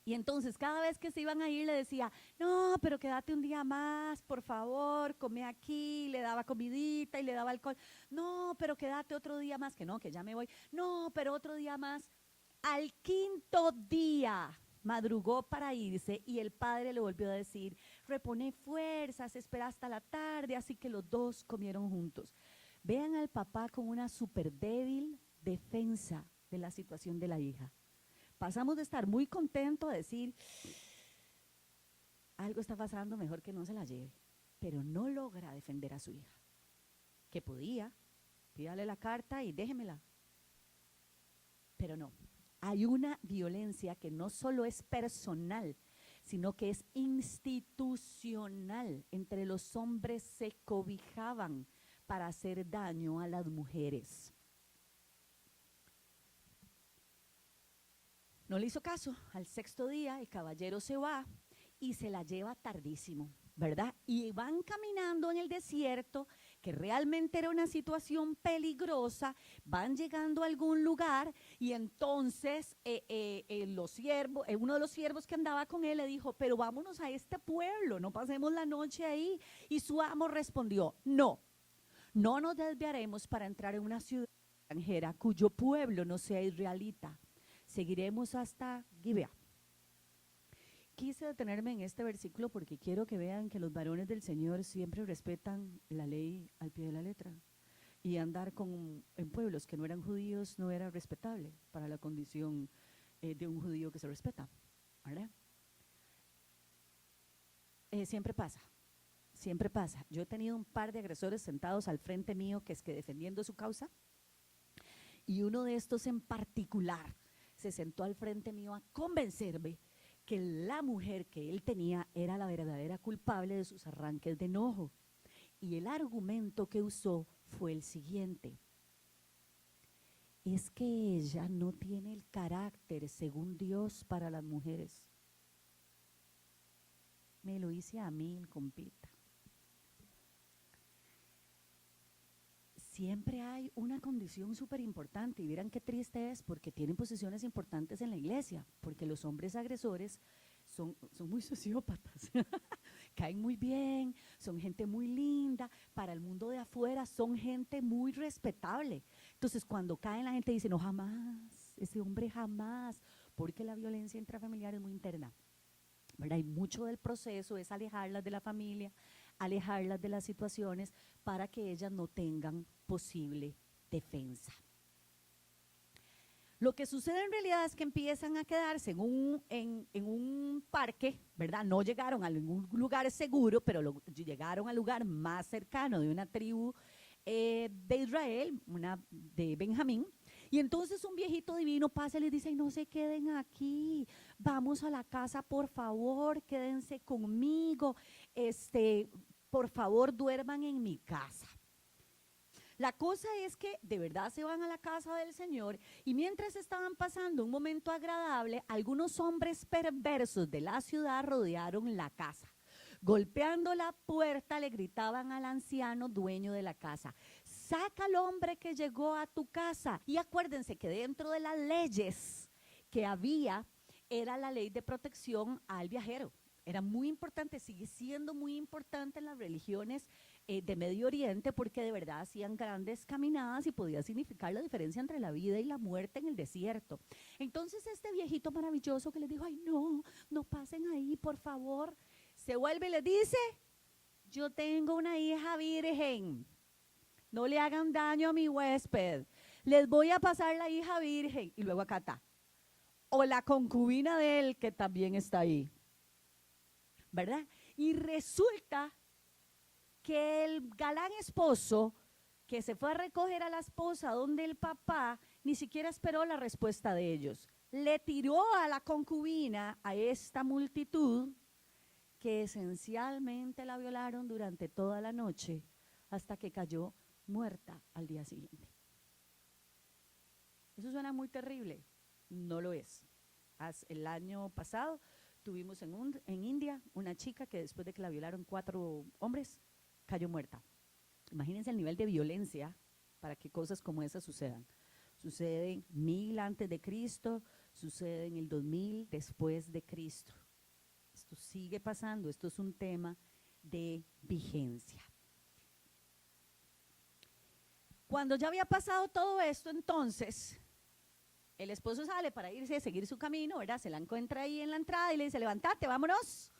Y entonces cada vez que se iban a ir le decía, no, pero quédate un día más, por favor, come aquí, le daba comidita y le daba alcohol. No, pero quédate otro día más, que no, que ya me voy. No, pero otro día más. Al 5.º día madrugó para irse y el padre le volvió a decir, repone fuerzas, espera hasta la tarde, así que los dos comieron juntos. Vean al papá con una súper débil defensa de la situación de la hija. Pasamos de estar muy contento a decir, algo está pasando, mejor que no se la lleve, pero no logra defender a su hija. Que podía, pídale la carta y déjemela. Pero no, hay una violencia que no solo es personal, sino que es institucional. Entre los hombres se cobijaban para hacer daño a las mujeres. No le hizo caso. Al 6.º día el caballero se va y se la lleva tardísimo, ¿verdad? Y van caminando en el desierto, que realmente era una situación peligrosa, van llegando a algún lugar y entonces uno de los siervos que andaba con él le dijo, pero vámonos a este pueblo, no pasemos la noche ahí. Y su amo respondió, no nos desviaremos para entrar en una ciudad extranjera cuyo pueblo no sea israelita. Seguiremos hasta Gibea. Quise detenerme en este versículo porque quiero que vean que los varones del Señor siempre respetan la ley al pie de la letra. Y andar en pueblos que no eran judíos no era respetable para la condición de un judío que se respeta, ¿verdad? Siempre pasa. Yo he tenido un par de agresores sentados al frente mío que es que defendiendo su causa, y uno de estos en particular se sentó al frente mío a convencerme que la mujer que él tenía era la verdadera culpable de sus arranques de enojo. Y el argumento que usó fue el siguiente: es que ella no tiene el carácter según Dios para las mujeres. Me lo hice a mí el compita. Siempre hay una condición súper importante, y vieran qué triste es, porque tienen posiciones importantes en la iglesia, porque los hombres agresores son muy sociópatas, caen muy bien, son gente muy linda, para el mundo de afuera son gente muy respetable. Entonces cuando caen la gente dice, no, jamás, ese hombre jamás, porque la violencia intrafamiliar es muy interna, ¿verdad? Y mucho del proceso es alejarlas de la familia, alejarlas de las situaciones para que ellas no tengan posible defensa. Lo que sucede en realidad es que empiezan a quedarse en un parque, ¿verdad? No llegaron a ningún lugar seguro, pero llegaron al lugar más cercano de una tribu de Israel, de Benjamín. Y entonces un viejito divino pasa y les dice, no se queden aquí, vamos a la casa, por favor, quédense conmigo, por favor duerman en mi casa. La cosa es que de verdad se van a la casa del Señor, y mientras estaban pasando un momento agradable, algunos hombres perversos de la ciudad rodearon la casa. Golpeando la puerta le gritaban al anciano dueño de la casa, saca al hombre que llegó a tu casa. Y acuérdense que dentro de las leyes que había era la ley de protección al viajero. Era muy importante, sigue siendo muy importante en las religiones de Medio Oriente, porque de verdad hacían grandes caminadas y podía significar la diferencia entre la vida y la muerte en el desierto. Entonces este viejito maravilloso que les dijo, ay no, no pasen ahí, por favor, se vuelve y les dice, yo tengo una hija virgen, no le hagan daño a mi huésped, les voy a pasar la hija virgen. Y luego acá está, o la concubina de él que también está ahí, ¿verdad? Y resulta que el galán esposo que se fue a recoger a la esposa donde el papá ni siquiera esperó la respuesta de ellos. Le tiró a la concubina a esta multitud, que esencialmente la violaron durante toda la noche hasta que cayó muerta al día siguiente. Eso suena muy terrible, no lo es. El año pasado tuvimos en India una chica que después de que la violaron 4 hombres, cayó muerta. Imagínense el nivel de violencia para que cosas como esas sucedan. Suceden 1000 antes de Cristo, sucede en el 2000 después de Cristo. Esto sigue pasando, esto es un tema de vigencia. Cuando ya había pasado todo esto, entonces, el esposo sale para irse a seguir su camino, ¿verdad? Se la encuentra ahí en la entrada y le dice, levántate, vámonos.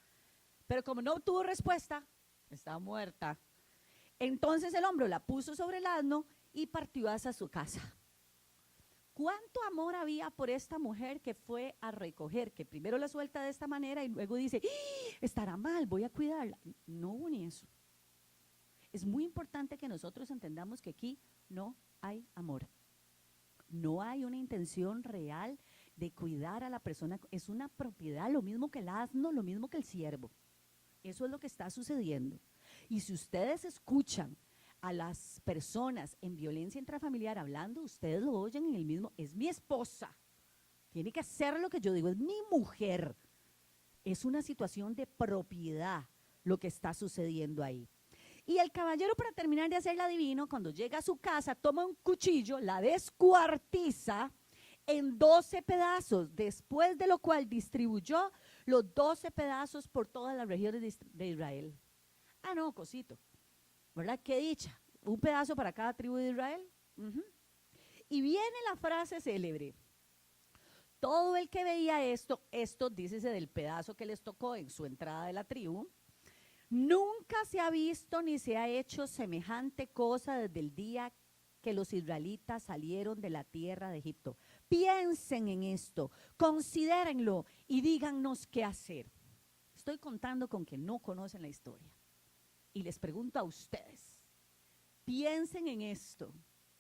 Pero como no obtuvo respuesta, está muerta. Entonces el hombre la puso sobre el asno y partió hacia su casa. ¿Cuánto amor había por esta mujer que fue a recoger? Que primero la suelta de esta manera y luego dice, estará mal, voy a cuidarla. No hubo ni eso. Es muy importante que nosotros entendamos que aquí no hay amor. No hay una intención real de cuidar a la persona. Es una propiedad, lo mismo que el asno, lo mismo que el siervo. Eso es lo que está sucediendo. Y si ustedes escuchan a las personas en violencia intrafamiliar hablando, ustedes lo oyen en el mismo, es mi esposa, tiene que hacer lo que yo digo, es mi mujer. Es una situación de propiedad lo que está sucediendo ahí. Y el caballero, para terminar de hacerla adivino, cuando llega a su casa, toma un cuchillo, la descuartiza en 12 pedazos, después de lo cual distribuyó los 12 pedazos por todas las regiones de Israel. Ah, no, cosito, ¿verdad? Qué dicha, un pedazo para cada tribu de Israel. Y viene la frase célebre, todo el que veía esto, dícese del pedazo que les tocó en su entrada de la tribu, nunca se ha visto ni se ha hecho semejante cosa desde el día que los israelitas salieron de la tierra de Egipto. Piensen en esto, considérenlo y díganos qué hacer. Estoy contando con que no conocen la historia. Y les pregunto a ustedes, piensen en esto,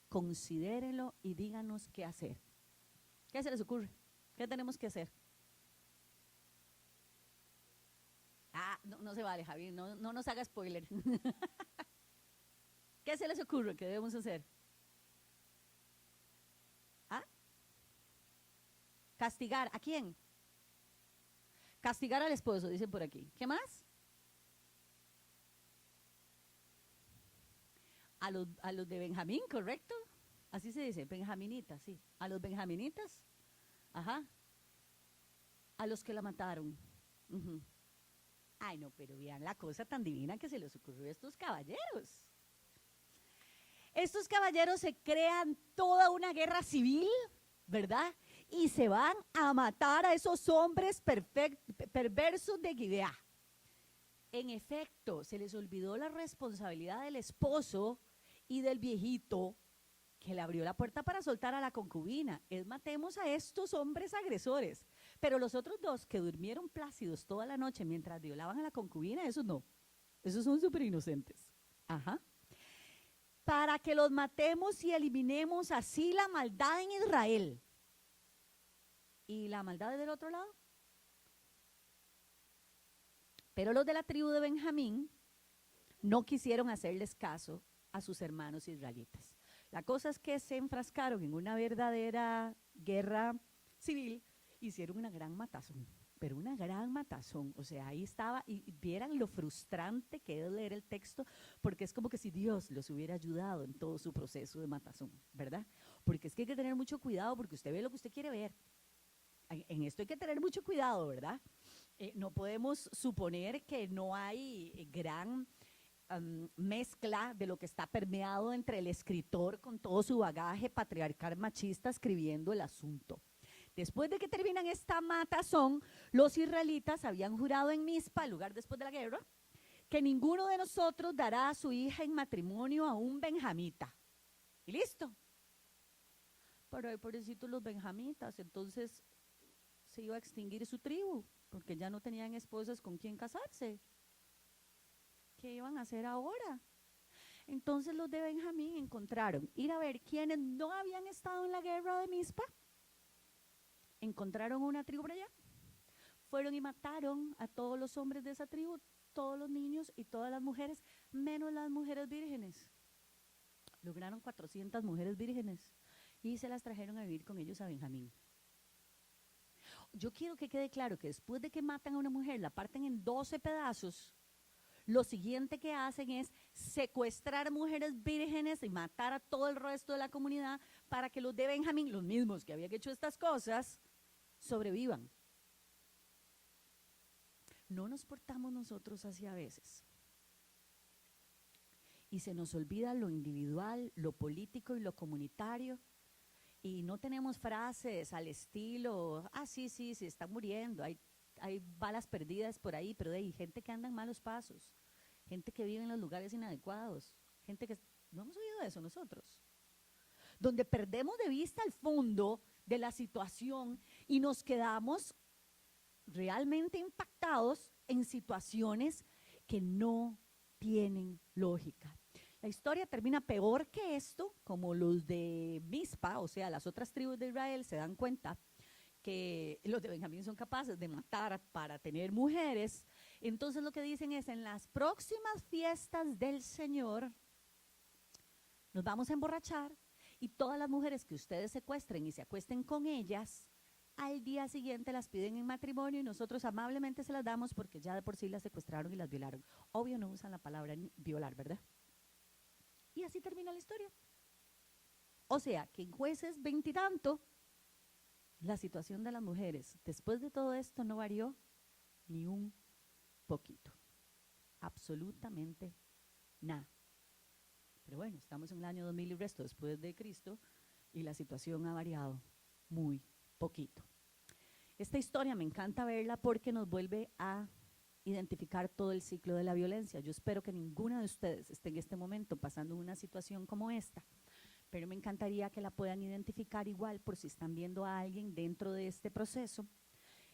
considérenlo y díganos qué hacer. ¿Qué se les ocurre? ¿Qué tenemos que hacer? No se vale, Javier, no nos haga spoiler. ¿Qué se les ocurre que debemos hacer? ¿Ah? Castigar. ¿A quién? Castigar al esposo, dicen por aquí. ¿Qué más? A los de Benjamín, ¿correcto? Así se dice, benjaminitas, sí. A los benjaminitas, ajá. A los que la mataron. Ujú. Ay, no, pero vean la cosa tan divina que se les ocurrió a estos caballeros. Estos caballeros se crean toda una guerra civil, ¿verdad? Y se van a matar a esos hombres perversos de Gibeá. En efecto, se les olvidó la responsabilidad del esposo y del viejito que le abrió la puerta para soltar a la concubina. Es matemos a estos hombres agresores. Pero los otros dos que durmieron plácidos toda la noche mientras violaban a la concubina, esos no. Esos son súper inocentes. Ajá. Para que los matemos y eliminemos así la maldad en Israel. ¿Y la maldad es del otro lado? Pero los de la tribu de Benjamín no quisieron hacerles caso a sus hermanos israelitas. La cosa es que se enfrascaron en una verdadera guerra civil, hicieron una gran matazón, pero una gran matazón. O sea, ahí estaba, y vieran lo frustrante que es leer el texto, porque es como que si Dios los hubiera ayudado en todo su proceso de matazón, ¿verdad? Porque es que hay que tener mucho cuidado, porque usted ve lo que usted quiere ver. En esto hay que tener mucho cuidado, ¿verdad? No podemos suponer que no hay gran mezcla de lo que está permeado entre el escritor con todo su bagaje patriarcal machista escribiendo el asunto. Después de que terminan esta matazón, los israelitas habían jurado en Mizpa, el lugar después de la guerra, que ninguno de nosotros dará a su hija en matrimonio a un benjamita. Y listo. Pero hay pobrecitos los benjamitas, entonces se iba a extinguir su tribu, porque ya no tenían esposas con quien casarse. ¿Qué iban a hacer ahora? Entonces los de Benjamín encontraron ir a ver quiénes no habían estado en la guerra de Mizpa. Encontraron una tribu por allá. Fueron y mataron a todos los hombres de esa tribu, todos los niños y todas las mujeres, menos las mujeres vírgenes. Lograron 400 mujeres vírgenes y se las trajeron a vivir con ellos a Benjamín. Yo quiero que quede claro que después de que matan a una mujer, la parten en 12 pedazos. Lo siguiente que hacen es secuestrar mujeres vírgenes y matar a todo el resto de la comunidad para que los de Benjamín, los mismos que habían hecho estas cosas, sobrevivan. No nos portamos nosotros así a veces. Y se nos olvida lo individual, lo político y lo comunitario. Y no tenemos frases al estilo, sí, está muriendo, hay balas perdidas por ahí, pero hay gente que anda en malos pasos, gente que vive en los lugares inadecuados, gente que, no hemos oído eso nosotros, donde perdemos de vista el fondo de la situación y nos quedamos realmente impactados en situaciones que no tienen lógica. La historia termina peor que esto, como los de Mizpa, o sea, las otras tribus de Israel se dan cuenta que los de Benjamín son capaces de matar para tener mujeres. Entonces lo que dicen es, en las próximas fiestas del Señor, nos vamos a emborrachar y todas las mujeres que ustedes secuestren y se acuesten con ellas, al día siguiente las piden en matrimonio y nosotros amablemente se las damos porque ya de por sí las secuestraron y las violaron. Obvio no usan la palabra violar, ¿verdad? Y así termina la historia. O sea, que en Jueces 20 y tanto, la situación de las mujeres después de todo esto no varió ni un poquito. Absolutamente nada. Pero bueno, estamos en el año 2000 y resto después de Cristo y la situación ha variado muy poquito. Esta historia me encanta verla porque nos vuelve a identificar todo el ciclo de la violencia. Yo espero que ninguna de ustedes esté en este momento pasando una situación como esta, pero me encantaría que la puedan identificar igual por si están viendo a alguien dentro de este proceso.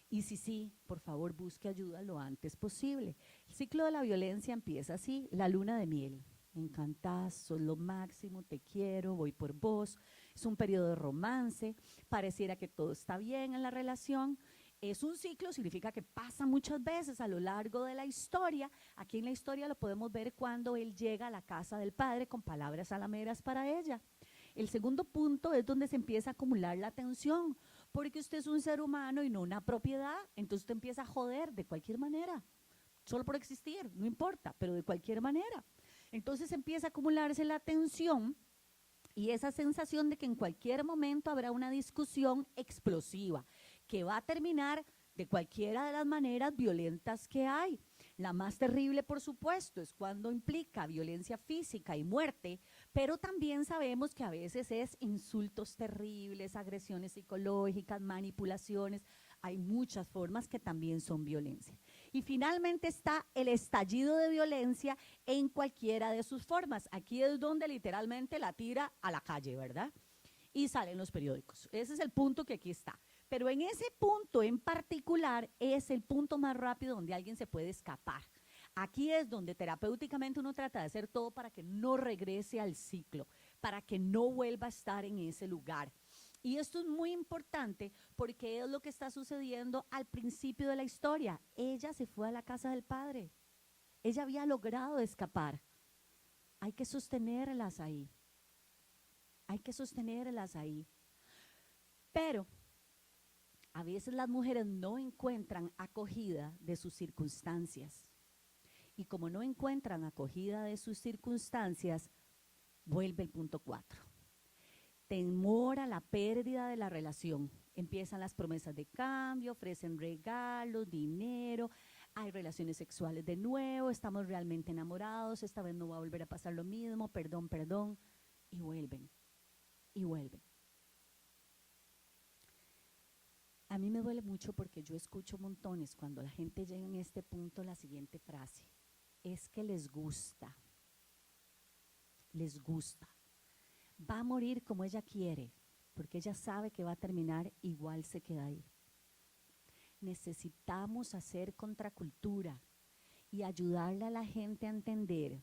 Y si sí, por favor busque ayuda lo antes posible. El ciclo de la violencia empieza así, la luna de miel. Me encantás, sos lo máximo, te quiero, voy por vos. Es un periodo de romance, pareciera que todo está bien en la relación Es un ciclo, significa que pasa muchas veces a lo largo de la historia. Aquí en la historia lo podemos ver cuando él llega a la casa del padre con palabras halameras para ella. El segundo punto es donde se empieza a acumular la tensión, porque usted es un ser humano y no una propiedad, entonces usted empieza a joder de cualquier manera, solo por existir, no importa, pero de cualquier manera. Entonces empieza a acumularse la tensión y esa sensación de que en cualquier momento habrá una discusión explosiva que va a terminar de cualquiera de las maneras violentas que hay. La más terrible, por supuesto, es cuando implica violencia física y muerte, pero también sabemos que a veces es insultos terribles, agresiones psicológicas, manipulaciones. Hay muchas formas que también son violencia. Y finalmente está el estallido de violencia en cualquiera de sus formas. Aquí es donde literalmente la tira a la calle, ¿verdad? Y salen los periódicos. Ese es el punto que aquí está. Pero en ese punto en particular es el punto más rápido donde alguien se puede escapar. Aquí es donde terapéuticamente uno trata de hacer todo para que no regrese al ciclo, para que no vuelva a estar en ese lugar. Y esto es muy importante porque es lo que está sucediendo al principio de la historia. Ella se fue a la casa del padre. Ella había logrado escapar. Hay que sostenerlas ahí. Hay que sostenerlas ahí. Pero a veces las mujeres no encuentran acogida de sus circunstancias. Y como no encuentran acogida de sus circunstancias, vuelve el punto 4. Temor a la pérdida de la relación. Empiezan las promesas de cambio, ofrecen regalos, dinero, hay relaciones sexuales de nuevo, estamos realmente enamorados, esta vez no va a volver a pasar lo mismo, perdón, perdón, y vuelven, y vuelven. A mí me duele mucho porque yo escucho montones cuando la gente llega en este punto la siguiente frase, es que les gusta, va a morir como ella quiere, porque ella sabe que va a terminar, igual se queda ahí. Necesitamos hacer contracultura y ayudarle a la gente a entender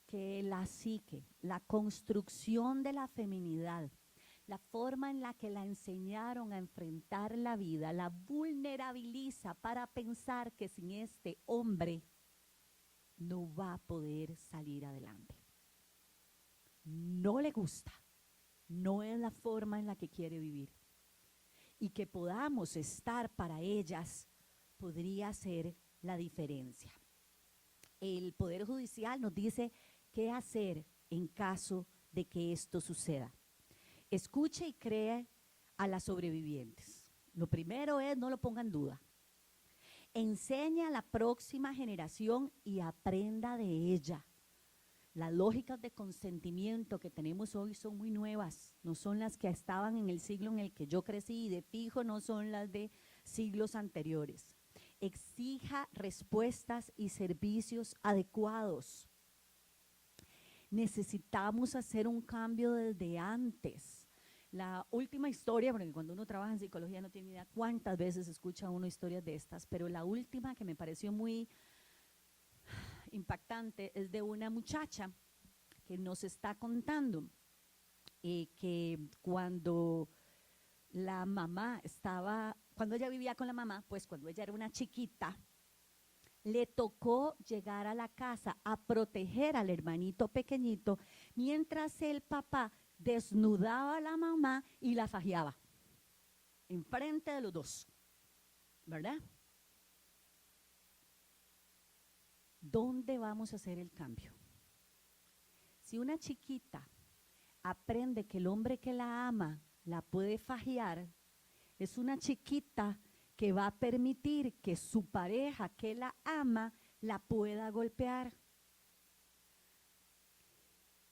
que la psique, la construcción de la feminidad, la forma en la que la enseñaron a enfrentar la vida, la vulnerabiliza para pensar que sin este hombre no va a poder salir adelante. No le gusta, no es la forma en la que quiere vivir. Y que podamos estar para ellas podría ser la diferencia. El Poder Judicial nos dice qué hacer en caso de que esto suceda. Escuche y cree a las sobrevivientes. Lo primero es no lo ponga en duda. Enseñe a la próxima generación y aprenda de ella. Las lógicas de consentimiento que tenemos hoy son muy nuevas, no son las que estaban en el siglo en el que yo crecí y de fijo no son las de siglos anteriores. Exija respuestas y servicios adecuados. Necesitamos hacer un cambio desde antes. La última historia, porque cuando uno trabaja en psicología no tiene idea cuántas veces escucha uno historias de estas, pero la última que me pareció muy impactante es de una muchacha que nos está contando que cuando la mamá cuando ella vivía con la mamá, pues cuando ella era una chiquita, le tocó llegar a la casa a proteger al hermanito pequeñito mientras el papá desnudaba a la mamá y la fajeaba enfrente de los dos, ¿verdad? ¿Dónde vamos a hacer el cambio? Si una chiquita aprende que el hombre que la ama la puede fajear, es una chiquita que va a permitir que su pareja que la ama la pueda golpear.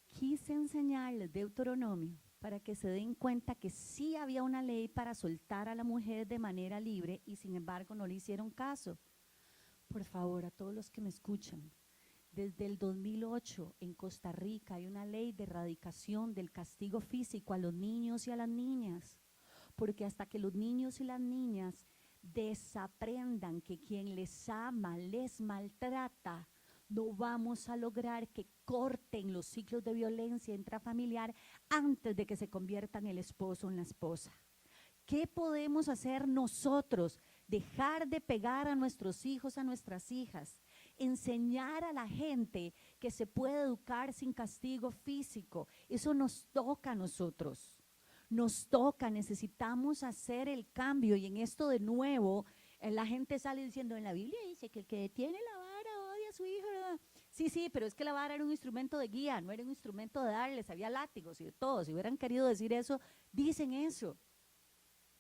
Quise enseñarles Deuteronomio para que se den cuenta que sí había una ley para soltar a la mujer de manera libre y sin embargo no le hicieron caso. Por favor, a todos los que me escuchan, desde el 2008 en Costa Rica hay una ley de erradicación del castigo físico a los niños y a las niñas, porque hasta que los niños y las niñas desaprendan que quien les ama les maltrata, no vamos a lograr que corten los ciclos de violencia intrafamiliar antes de que se conviertan el esposo o en la esposa. ¿Qué podemos hacer nosotros dejar de pegar a nuestros hijos, a nuestras hijas, enseñar a la gente que se puede educar sin castigo físico. Eso nos toca a nosotros, nos toca, necesitamos hacer el cambio. Y en esto de nuevo, la gente sale diciendo, en la Biblia dice que el que detiene la vara odia a su hijo. Sí, sí, pero es que la vara era un instrumento de guía, no era un instrumento de darles, había látigos y de todo. Si hubieran querido decir eso, dicen eso.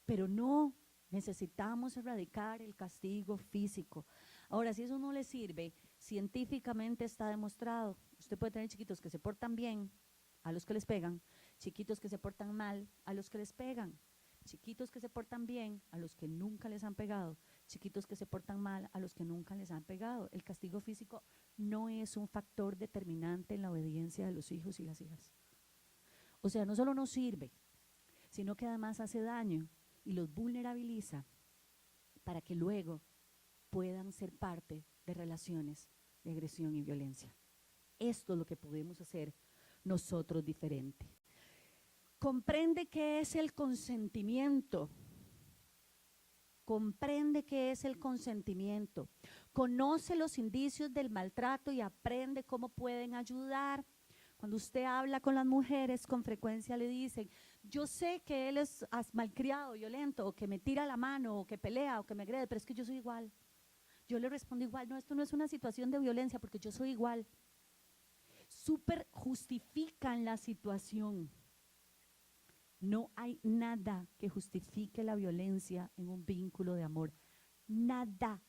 Pero no, necesitamos erradicar el castigo físico. Ahora, si eso no le sirve, científicamente está demostrado. Usted puede tener chiquitos que se portan bien, a los que les pegan, chiquitos que se portan mal, a los que les pegan, chiquitos que se portan bien, a los que nunca les han pegado, chiquitos que se portan mal, a los que nunca les han pegado. El castigo físico no es un factor determinante en la obediencia de los hijos y las hijas. O sea, no solo no sirve, sino que además hace daño y los vulnerabiliza para que luego puedan ser parte de relaciones de agresión y violencia. Esto es lo que podemos hacer nosotros diferente. Comprende qué es el consentimiento. Comprende qué es el consentimiento. Conoce los indicios del maltrato y aprende cómo pueden ayudar. Cuando usted habla con las mujeres, con frecuencia le dicen, yo sé que él es malcriado, violento, o que me tira la mano, o que pelea, o que me agrede, pero es que yo soy igual. Yo le respondo igual, no, esto no es una situación de violencia porque yo soy igual. Súper justifican la situación. No hay nada que justifique la violencia en un vínculo de amor. Nada.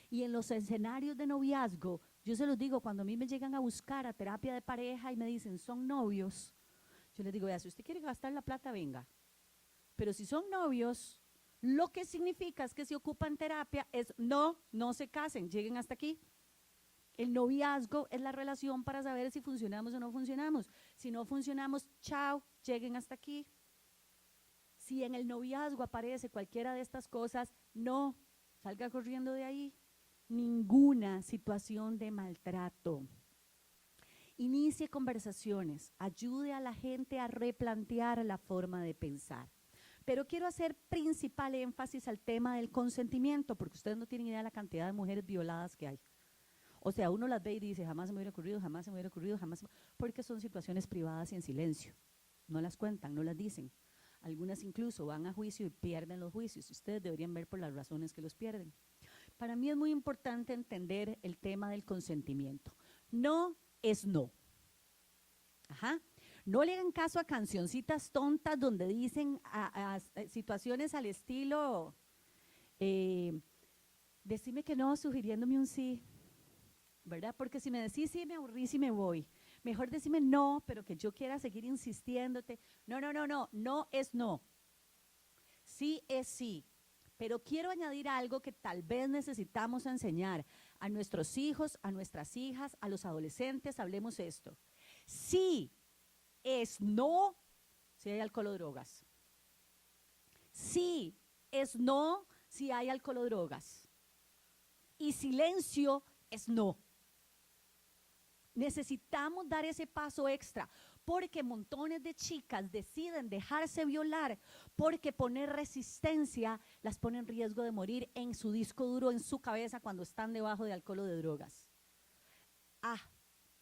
Y en los escenarios de noviazgo, yo se los digo, cuando a mí me llegan a buscar a terapia de pareja y me dicen, son novios, yo les digo, vea, si usted quiere gastar la plata, venga. Pero si son novios, lo que significa es que si ocupan terapia es no se casen, lleguen hasta aquí. El noviazgo es la relación para saber si funcionamos o no funcionamos. Si no funcionamos, chao, lleguen hasta aquí. Si en el noviazgo aparece cualquiera de estas cosas, no, salga corriendo de ahí. Ninguna situación de maltrato. Inicie conversaciones, ayude a la gente a replantear la forma de pensar. Pero quiero hacer principal énfasis al tema del consentimiento, porque ustedes no tienen idea de la cantidad de mujeres violadas que hay. O sea, uno las ve y dice, jamás se me hubiera ocurrido, jamás se me hubiera ocurrido, jamás, porque son situaciones privadas y en silencio. No las cuentan, no las dicen. Algunas incluso van a juicio y pierden los juicios. Ustedes deberían ver por las razones que los pierden. Para mí es muy importante entender el tema del consentimiento. No es no. Ajá. No le hagan caso a cancioncitas tontas donde dicen a situaciones al estilo, decime que no, sugiriéndome un sí, ¿verdad? Porque si me decís sí, me aburrí, sí me voy. Mejor decime no, pero que yo quiera seguir insistiéndote. No, no, no, no, no es no. Sí es sí. Pero quiero añadir algo que tal vez necesitamos enseñar a nuestros hijos, a nuestras hijas, a los adolescentes. Hablemos esto. Sí es no si hay alcohol o drogas. Sí es no si hay alcohol o drogas. Y silencio es no. Necesitamos dar ese paso extra, porque montones de chicas deciden dejarse violar, porque poner resistencia las pone en riesgo de morir en su disco duro, en su cabeza, cuando están debajo de alcohol o de drogas.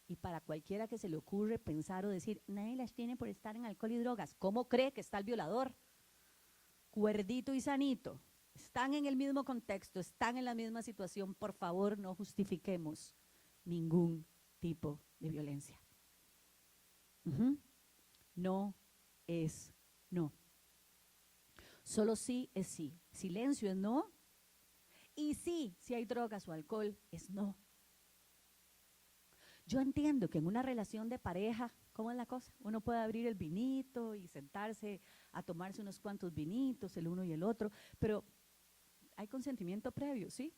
Y para cualquiera que se le ocurre pensar o decir, nadie las tiene por estar en alcohol y drogas, ¿cómo cree que está el violador? Cuerdito y sanito, están en el mismo contexto, están en la misma situación. Por favor, no justifiquemos ningún tipo de violencia. No es no. Solo sí es sí. Silencio es no. Y sí, si hay drogas o alcohol, es no. Yo entiendo que en una relación de pareja, ¿cómo es la cosa? Uno puede abrir el vinito y sentarse a tomarse unos cuantos vinitos, el uno y el otro, pero hay consentimiento previo, ¿sí?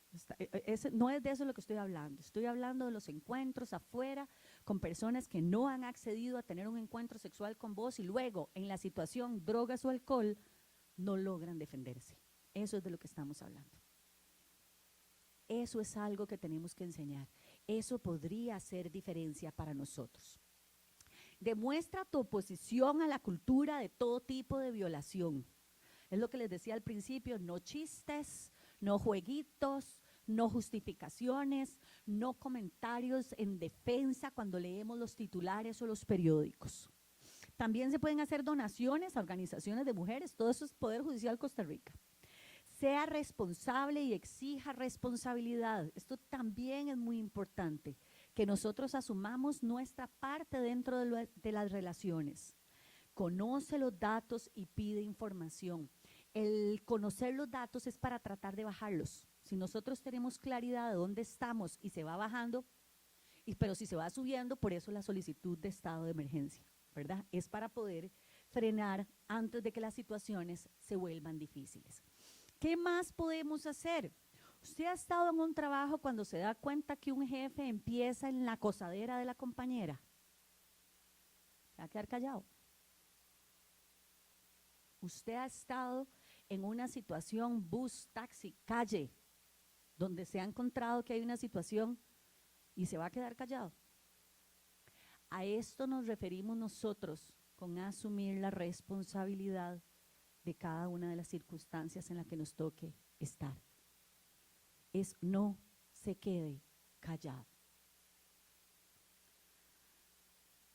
No es de eso lo que estoy hablando. Estoy hablando de los encuentros afuera con personas que no han accedido a tener un encuentro sexual con vos y luego, en la situación drogas o alcohol, no logran defenderse. Eso es de lo que estamos hablando. Eso es algo que tenemos que enseñar. Eso podría hacer diferencia para nosotros. Demuestra tu oposición a la cultura de todo tipo de violación. Es lo que les decía al principio, no chistes, no jueguitos, no justificaciones, no comentarios en defensa cuando leemos los titulares o los periódicos. También se pueden hacer donaciones a organizaciones de mujeres, todo eso es Poder Judicial Costa Rica. Sea responsable y exija responsabilidad. Esto también es muy importante, que nosotros asumamos nuestra parte dentro de las relaciones. Conoce los datos y pide información. El conocer los datos es para tratar de bajarlos. Si nosotros tenemos claridad de dónde estamos y se va bajando, pero si se va subiendo, por eso la solicitud de estado de emergencia, ¿verdad? Es para poder frenar antes de que las situaciones se vuelvan difíciles. ¿Qué más podemos hacer? Usted ha estado en un trabajo cuando se da cuenta que un jefe empieza en la acosadera de la compañera. ¿Se va a quedar callado? Usted ha estado en una situación, bus, taxi, calle, donde se ha encontrado que hay una situación y se va a quedar callado. A esto nos referimos nosotros con asumir la responsabilidad de cada una de las circunstancias en las que nos toque estar. Es no se quede callado.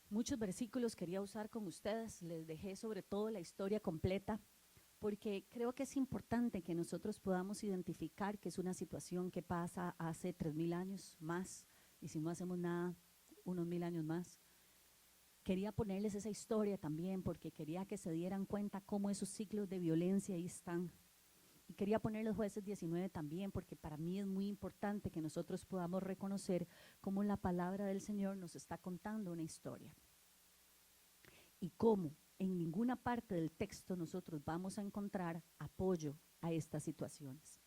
Muchos versículos quería usar con ustedes, les dejé sobre todo la historia completa, porque creo que es importante que nosotros podamos identificar que es una situación que pasa hace 3000 años más, y si no hacemos nada, unos 1000 años más. Quería ponerles esa historia también, porque quería que se dieran cuenta cómo esos ciclos de violencia ahí están. Y quería poner los Jueces 19 también, porque para mí es muy importante que nosotros podamos reconocer cómo la palabra del Señor nos está contando una historia. Y cómo en ninguna parte del texto nosotros vamos a encontrar apoyo a estas situaciones.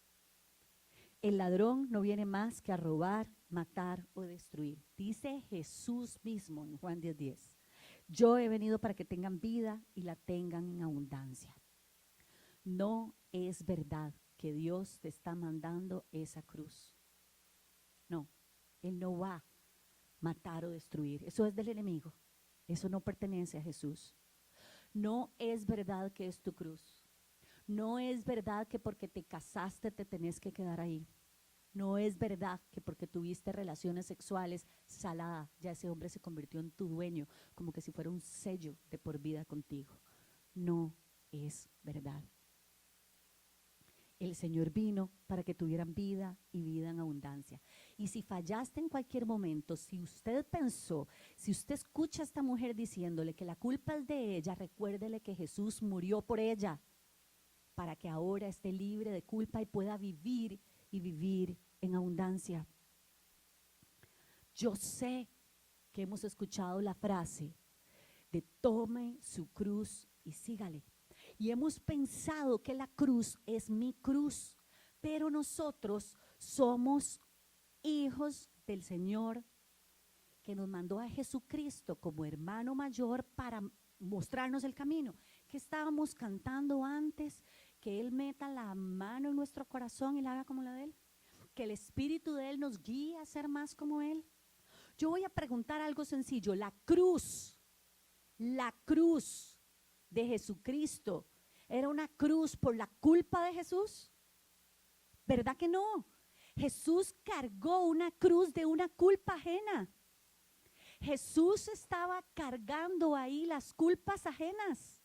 El ladrón no viene más que a robar, matar o destruir. Dice Jesús mismo en Juan 10:10. Yo he venido para que tengan vida y la tengan en abundancia. No es verdad que Dios te está mandando esa cruz. No, Él no va a matar o destruir. Eso es del enemigo. Eso no pertenece a Jesús. No es verdad que es tu cruz. No es verdad que porque te casaste te tenés que quedar ahí. No es verdad que porque tuviste relaciones sexuales, salada, ya ese hombre se convirtió en tu dueño, como que si fuera un sello de por vida contigo. No es verdad. El Señor vino para que tuvieran vida y vida en abundancia. Y si fallaste en cualquier momento, si usted pensó, si usted escucha a esta mujer diciéndole que la culpa es de ella, recuérdele que Jesús murió por ella para que ahora esté libre de culpa y pueda vivir y vivir en abundancia. Yo sé que hemos escuchado la frase de tome su cruz y sígale. Y hemos pensado que la cruz es mi cruz, pero nosotros somos hijos del Señor que nos mandó a Jesucristo como hermano mayor para mostrarnos el camino. ¿Qué estábamos cantando antes? Que Él meta la mano en nuestro corazón y la haga como la de Él. Que el Espíritu de Él nos guíe a ser más como Él. Yo voy a preguntar algo sencillo. La cruz de Jesucristo, ¿era una cruz por la culpa de Jesús? ¿Verdad que no? Jesús cargó una cruz de una culpa ajena. Jesús estaba cargando ahí las culpas ajenas.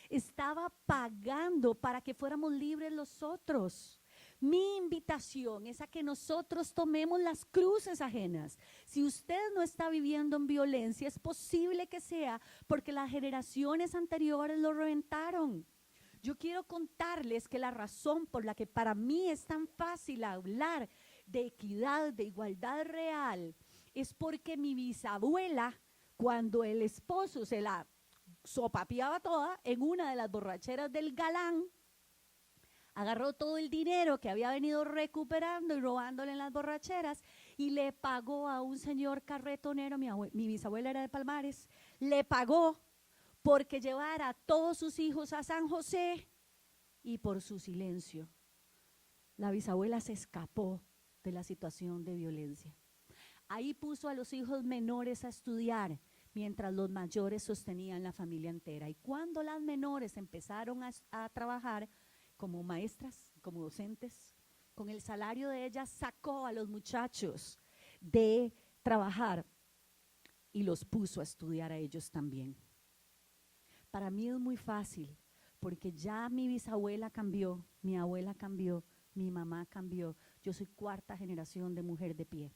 Estaba pagando para que fuéramos libres los otros. Mi invitación es a que nosotros tomemos las cruces ajenas. Si usted no está viviendo en violencia, es posible que sea porque las generaciones anteriores lo reventaron. Yo quiero contarles que la razón por la que para mí es tan fácil hablar de equidad, de igualdad real, es porque mi bisabuela, cuando el esposo se la sopapeaba toda en una de las borracheras del galán, agarró todo el dinero que había venido recuperando y robándole en las borracheras y le pagó a un señor carretonero, mi bisabuela era de Palmares, le pagó porque llevara a todos sus hijos a San José y por su silencio. La bisabuela se escapó de la situación de violencia. Ahí puso a los hijos menores a estudiar mientras los mayores sostenían la familia entera. Y cuando las menores empezaron a trabajar, como maestras, como docentes. Con el salario de ella sacó a los muchachos de trabajar y los puso a estudiar a ellos también. Para mí es muy fácil, porque ya mi bisabuela cambió, mi abuela cambió, mi mamá cambió. Yo soy cuarta generación de mujer de pie.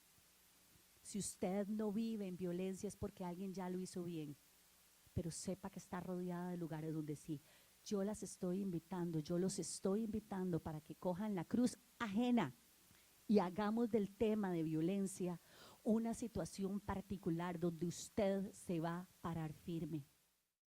Si usted no vive en violencia es porque alguien ya lo hizo bien, pero sepa que está rodeada de lugares donde sí. Yo las estoy invitando, yo los estoy invitando para que cojan la cruz ajena y hagamos del tema de violencia una situación particular donde usted se va a parar firme.